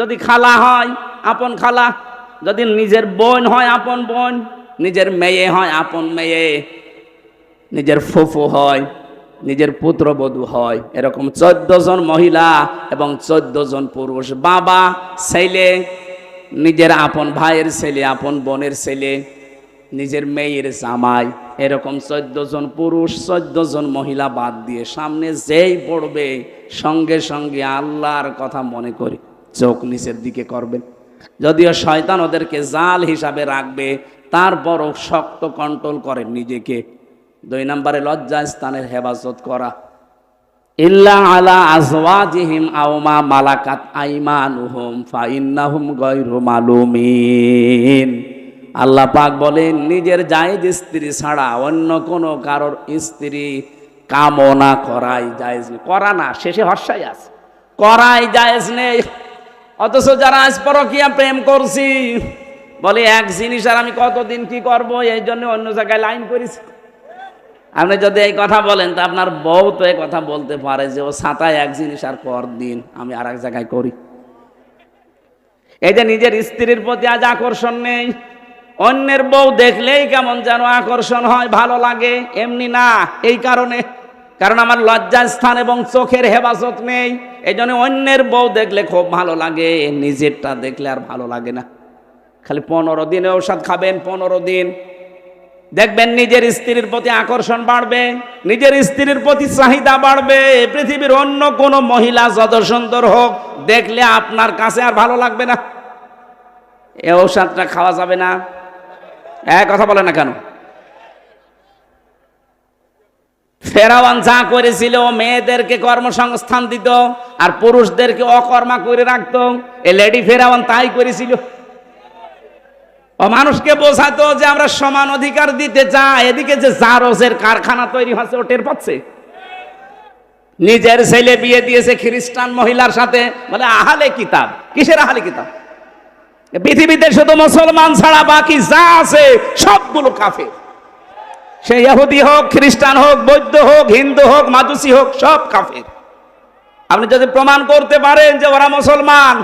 Speaker 1: যদি খালা হয় আপন খালা, যদি নিজের বোন হয় আপন বোন, নিজের মেয়ে হয় আপন মেয়ে, নিজের ফুফু হয়, নিজের পুত্রবধূ হয়, এরকম 14 জন মহিলা এবং 14 জন পুরুষ, বাবা ছেলে, নিজের আপন ভাইয়ের ছেলে, আপন বোনের ছেলে, নিজের মেয়ের জামাই, এরকম 14 জন পুরুষ 14 জন মহিলা বাদ দিয়ে সামনে যেই পড়বে সঙ্গে সঙ্গে আল্লাহর কথা মনে করে চোখ নিচের দিকে করবেন। যদিও শয়তান ওদেরকে জাল হিসাবে রাখবে, তারপরও শক্ত কন্ট্রোল করেন নিজেকে। 2 নম্বরে লজ্জা স্থানের হেফাজত করা। ইল্লা আলা আজওয়াজিহিম আও মা মালাকাত আইমানুহুম ফাইন্নাহুম গায়রু মালুমিন। আল্লাহ পাক বলেন নিজের জায়েজ স্ত্রী ছাড়া অন্য কোনো কারোর স্ত্রী কামনা করাই জায়েজ নেই। করা না, শেষে হর্ষাই আছে, করাই জায়েজ নেই। অথচ যারা আজ পরকীয়া প্রেম করছি বলে এক জিনিস আর আমি কতদিন কি করব, এই জন্য অন্য জায়গায় লাইন করেছি। আপনি যদি এই কথা বলেন তো আপনার বউ তো এই কথা বলতে পারে যে ও ছাতায় এক জিনিস আর পর দিন আমি আর এক জায়গায় করি। এই যে নিজের স্ত্রীর প্রতি আজ আকর্ষণ নেই, অন্যের বউ দেখলেই কেমন যেন আকর্ষণ হয়, ভালো লাগে, এমনি না। এই কারণে, কারণ আমার লজ্জা স্থান এবং চোখের হেফাজত নেই, এই জন্য অন্যের বউ দেখলে খুব ভালো লাগে, নিজেরটা দেখলে আর ভালো লাগে না। খালি 15 দিনে ঔষধ খাবেন, 15 দিন দেখবেন নিজের স্ত্রীর প্রতি আকর্ষণ বাড়বে, নিজের স্ত্রীর প্রতি চাহিদা বাড়বে। পৃথিবীর অন্য কোনো মহিলা যত সুন্দর হোক দেখলে আপনার কাছে আর ভালো লাগবে না। এই ঔষধটা খাওয়া যাবে না। এক কথা বলে না কেন? ফেরাউন যা করেছিল, মেয়েদেরকে কর্মসংস্থান দিত আর পুরুষদেরকে অকর্মা করে রাখতো। এই লেডি ফেরাউন তাই করেছিল। ও মানুষকে বোঝাতো যে আমরা সমান অধিকার দিতে চাই। এদিকে যে জারজের কারখানা তৈরি হচ্ছে ও টের পাচ্ছে। নিজের ছেলে বিয়ে দিয়েছে খ্রিস্টান মহিলার সাথে, বলে আহলে কিতাব। কিসের আহলে কিতাব? পৃথিবীতে শুধু মুসলমান ছাড়া বাকি যা আছে সবগুলো কাফের। সে ইহুদি হোক, খ্রিস্টান হোক, বৌদ্ধ হোক, হিন্দু হোক, মাজুসি হোক, সব কাফের। আপনি যদি প্রমাণ করতে পারেন যে ওরা মুসলমান,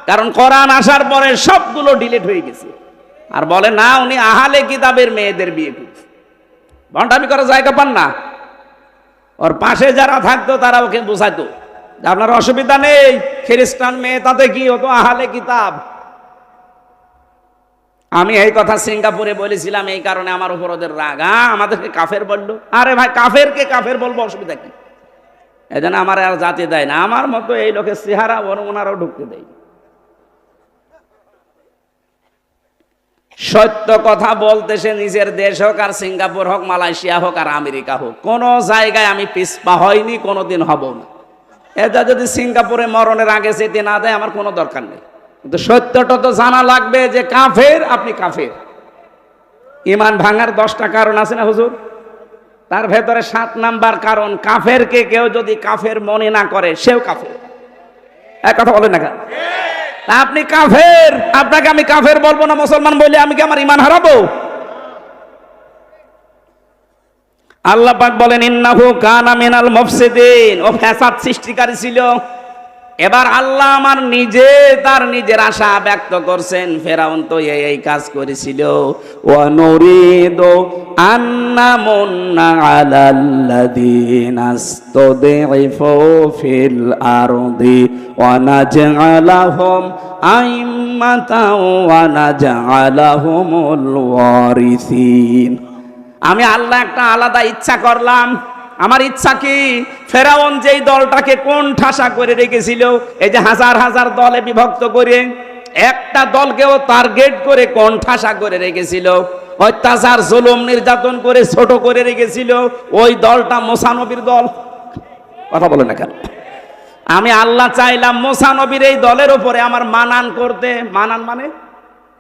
Speaker 1: কারণ কোরআন আসার পরে সবগুলো ডিলিট হয়ে গেছে, আর বলে না উনি আহলে কিতাবের মেয়েদের বিয়ে করছে, ভণ্ডামি করার জায়গা পান না। ওর পাশে যারা থাকতো তারা ওকে বোঝাইতো আপনার অসুবিধা নেই, খ্রিস্টান মেয়ে তাতে কি, হতো আহলে কিতাব। আমি এই কথা সিঙ্গাপুরে বলেছিলাম, এই কারণে আমার উপর ওদের রাগ। আমাদেরকে কাফের বললো। আরে ভাই, কাফেরকে কাফের বলবো, অসুবিধা কি? এই জন্য আমার আর জাতি দেয় না। আমার মতো এই লোকের চেহারা ওনারাও ঢুকতে দেয়। সত্য কথা বলতে সে নিজের দেশ হোক আর সিঙ্গাপুর হোক, মালয়েশিয়া হোক আর আমেরিকা হোক, কোন জায়গায় আমি পিছপা হয়নি, কোনোদিন হব না। এটা যদি সিঙ্গাপুরে মরণের আগে যেতে না দেয় আমার কোনো দরকার নেই, কিন্তু সত্যটা তো জানা লাগবে যে কাফের, আপনি কাফের। ইমান ভাঙার 10টা কারণ আছে না হুজুর? তার ভেতরে 7 নাম্বার কারণ, কাফেরকে কেউ যদি কাফের মনে না করে সেও কাফের। এক কথা বলেন না কেন? আপনি কাফের, আপনাকে আমি কাফের বলবো না মুসলমান বলে আমি কি আমার ইমান হারাবো? আল্লাহ পাক বলেন ইন্নাহু কানা মিনাল মুফসিদিন, ও ফ্যাসাদ সৃষ্টিকারী ছিল। এবার আল্লাহ আমার নিজে তার নিজের আশা ব্যক্ত করছেন, ফেরাউন তো এই কাজ করেছিল। ওয়া নুরিদু আন্না মুন্না আলাল্লাযীনা ইসতুদঈফু ফিল আরদি ওয়া নাজআলাহুম আইম্মাতাও ওয়া নাজআলাহুমুল ওয়ারিসিন। আমি আল্লাহ একটা আলাদা ইচ্ছা করলাম। আমার ইচ্ছা কি, ফেরাউন যেই দলটাকে কোন ঠাসা করে রেখেছিল, এই যে হাজার হাজার দলে বিভক্ত করে একটা দলকেও টার্গেট করে কোন ঠাসা করে রেখেছিল, অত্যাচার জুলুম নির্যাতন করে ছোট করে রেখেছিল, ওই দলটা মুসা নবীর দল। কথা বলে না কেন? আমি আল্লাহ চাইলাম মুসা নবীর এই দলের উপরে আমার মানান করতে। মানান মানে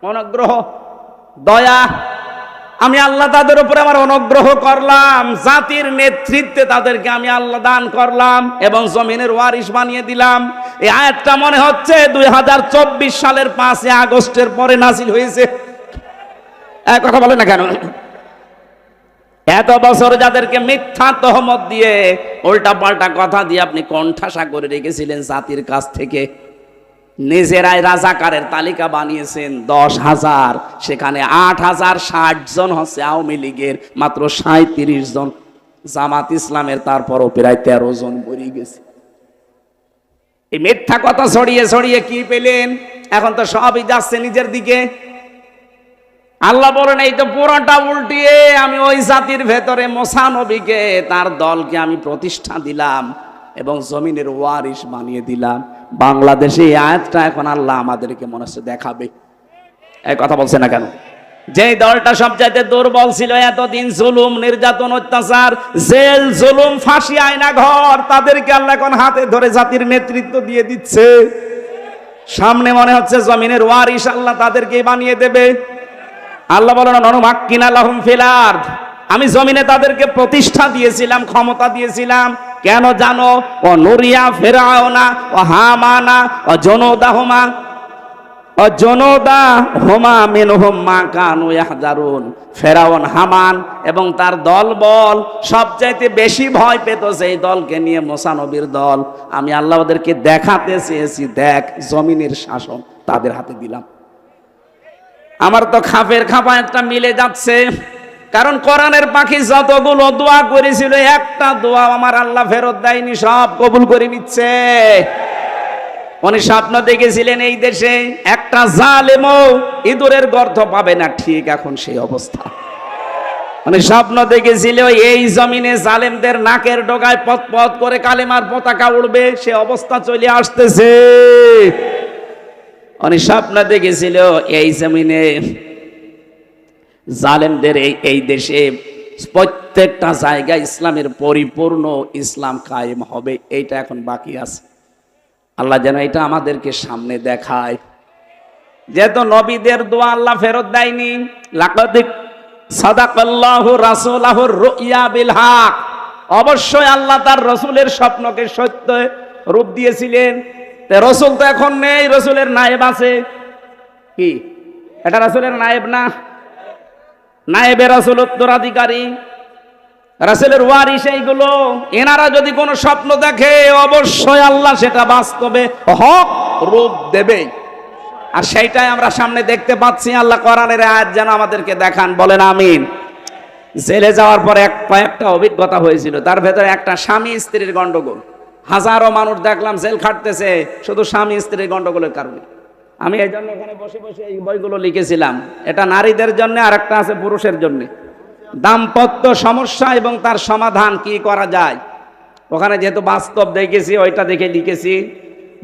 Speaker 1: অনুগ্রহ, দয়া। আমি আল্লাহ তাদের উপরে আমার অনুগ্রহ করলাম, জাতির নেতৃত্বে তাদেরকে আমি আল্লাহ দান করলাম এবং জমিনের ওয়ারিশ বানিয়ে দিলাম। এই আয়াতটা মনে হচ্ছে 2024 সালের 5 আগস্টের পরে নাজিল হয়েছে। এক কথা বলে না কেন? এত বছর যাদেরকে মিথ্যা তহমত দিয়ে উল্টা পাল্টা কথা দিয়ে আপনি কণ্ঠাসা করে রেখেছিলেন জাতির কাছ থেকে, নিজেরাই রাজাকারের তালিকা বানিয়েছেন 10,000, সেখানে 8,060 জন হচ্ছে আওয়ামী লীগের, মাত্র 37 জন জামাত ইসলামের, তারপরও প্রায় 13 জন বেরিয়ে গেছে। এই মিথ্যা কথা ছড়িয়ে ছড়িয়ে কি পেলেন? এখন তো সবই যাচ্ছে নিজের দিকে। আল্লাহ বলেন এই তো পুরোটা উল্টিয়ে আমি ওই জাতির ভেতরে মুসা নবীকে, তার দলকে আমি প্রতিষ্ঠা দিলাম এবং জমিনের ওয়ারিশ বানিয়ে দিলাম। বাংলাদেশে এই আয়াতটা এখন আল্লাহ আমাদেরকে মনে হচ্ছে দেখাবে। এই কথা বলছে না কেন? যে দলটা সবচাইতে দুর্বল ছিল, এতদিন জুলুম নির্যাতন অত্যাচার, জেল জুলুম ফাঁসি আয়না ঘর, তাদেরকে আল্লাহ এখন হাতে ধরে জাতির নেতৃত্ব দিয়ে দিচ্ছে। সামনে মনে হচ্ছে জমিনের ওয়ারিশ আল্লাহ তাদেরকে বানিয়ে দেবে। আল্লাহ বলেন অনুমাক্কিনা লাহুম ফিল আরদ, আমি জমিনে তাদেরকে প্রতিষ্ঠা দিয়েছিলাম, ক্ষমতা দিয়েছিলাম। কেন জানো? ও নুরিয়া ফিরাউনা ও হামানা ও জুনুদাহুমা মিনহুম মা কানু ইয়াহজারুন। ফেরাউন, হামান এবং তার দল বল সবচাইতে বেশি ভয় পেত সেই দলকে নিয়ে, মুসা নবীর দল। আমি আল্লাহ ওদেরকে দেখাতে চেয়েছি, দেখ জমিনের শাসন তাদের হাতে দিলাম। আমার তো খাপের খাপা একটা মিলে যাচ্ছে, কারণ কোরআনের পাখি যতগুলো দোয়া করেছিল একটা দোয়া আমার আল্লাহ ফেরত দেয়নি, সব কবুল করে নিচ্ছে। উনি স্বপ্ন দেখেছিলেন এই দেশে একটা জালেমও ইঁদুরের গর্ত পাবে না, ঠিক এখন সেই অবস্থা। উনি স্বপ্ন দেখেছিল এই জমিনে জালেমদের নাকের ডগায় পথ পথ করে কালেমার পতাকা উড়বে, সে অবস্থা চলে আসতেছে। উনি স্বপ্ন দেখেছিল এই জমিনে জালেমদের এই দেশে প্রত্যেকটা জায়গায় ইসলামের পরিপূর্ণ ইসলাম কায়েম হবে। এইটা এখন বাকি আছে। আল্লাহ যেন এটা আমাদেরকে সামনে দেখায়। যেহেতু নবীদের দোয়া আল্লাহ ফেরত দেয়নি, লাকাদ সাদাকাল্লাহু রাসূলাহুর রুইয়া বিল হক, অবশ্যই আল্লাহ তার রসুলের স্বপ্নকে সত্য রূপ দিয়েছিলেন। রসুল তো এখন নেই, রসুলের নায়েব আছে। কি এটা রসুলের নায়েব না? নায়েবে রাসূল উত্তরাধিকারী, রাসূলের ওয়ারিস এইগুলো। এনারা যদি কোনো স্বপ্ন দেখে অবশ্যই আল্লাহ সেটা বাস্তবে হক রূপ দেবে। আর সেইটাই আমরা সামনে দেখতে পাচ্ছি। আল্লাহ কোরআনের আয়াত যেন আমাদেরকে দেখান, বলেন আমিন। জেলে যাওয়ার পরে কয়েকটা অভিজ্ঞতা হয়েছিল, তার ভেতরে একটা স্বামী স্ত্রীর গন্ডগোল। হাজারো মানুষ দেখলাম জেল খাটতেছে শুধু স্বামী স্ত্রীর গন্ডগোলের কারণে। আমি এই জন্য ওখানে বসে বসে এই বইগুলো লিখেছিলাম। এটা নারীদের জন্য, আর একটা আছে পুরুষের জন্য। দাম্পত্য সমস্যা এবং তার সমাধান কি করা যায়, ওখানে যেহেতু বাস্তব দেখেছি ওইটা দেখে লিখেছি।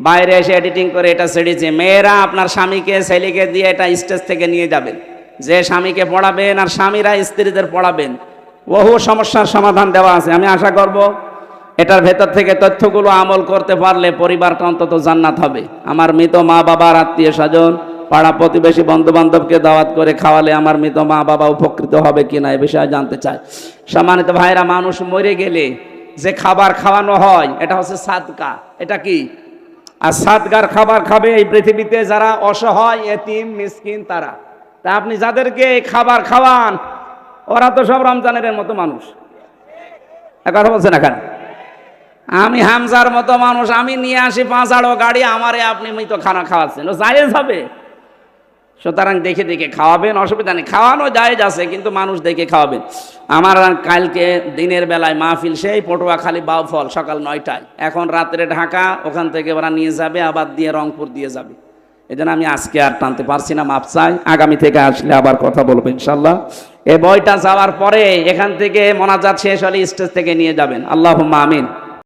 Speaker 1: বাইরে এসে এডিটিং করে এটা ছেড়েছি। মেয়েরা আপনার স্বামীকে ছেলেকে দিয়ে এটা স্টেজ থেকে নিয়ে যাবেন, যে স্বামীকে পড়াবেন আর স্বামীরা স্ত্রীদের পড়াবেন। বহু সমস্যার সমাধান দেওয়া আছে। আমি আশা করব এটার ভেতর থেকে তথ্যগুলো আমল করতে পারলে পরিবারটা অন্তত জান্নাত হবে। আমার মৃত মা বাবার আত্মীয় স্বজন, পাড়া প্রতিবেশী, বন্ধু বান্ধবকে দাওয়াত করে খাওয়ালে আমার মৃত মা বাবা উপকৃত হবে কিনা এ বিষয়ে জানতে চাই। সম্মানিত ভাইরা, মানুষ মরে গেলে যে খাবার খাওয়ানো হয় এটা হচ্ছে সাদকা। এটা কি? আর সাদগার খাবার খাবে এই পৃথিবীতে যারা অসহায়, এতিম, মিসকিন, তারা। তা আপনি যাদেরকে খাবার খাওয়ান ওরা তো সব রমজানের মতো মানুষ। কথা বলছেন এখানে? আমি হামজার মতো মানুষ, আমি নিয়ে আসি 5 আড়ো গাড়ি, আমারে আপনি মৃত খানা খাওয়াচ্ছেন, ও জায়েজ হবে? সুতরাং দেখে দেখে খাওয়াবেন, অসুবিধা নেই, খাওয়ানো জায়েজ আছে, কিন্তু মানুষ দেখে খাওয়াবেন। আমার কালকে দিনের বেলায় মাহফিল সেই পটুয়াখালী বাউফল সকাল 9টায়, এখন রাত্রে ঢাকা, ওখান থেকে ওরা নিয়ে যাবে আবার দিয়ে রংপুর দিয়ে যাবে। এই জন্য আমি আজকে আর টানতে পারছি না, মাপ চাই, আগামী থেকে আসলে আবার কথা বলবো ইনশাল্লাহ। এই বইটা যাওয়ার পরে এখান থেকে মোনাজাত শেষ হলে স্টেজ থেকে নিয়ে যাবেন। আল্লাহুম্মা আমিন।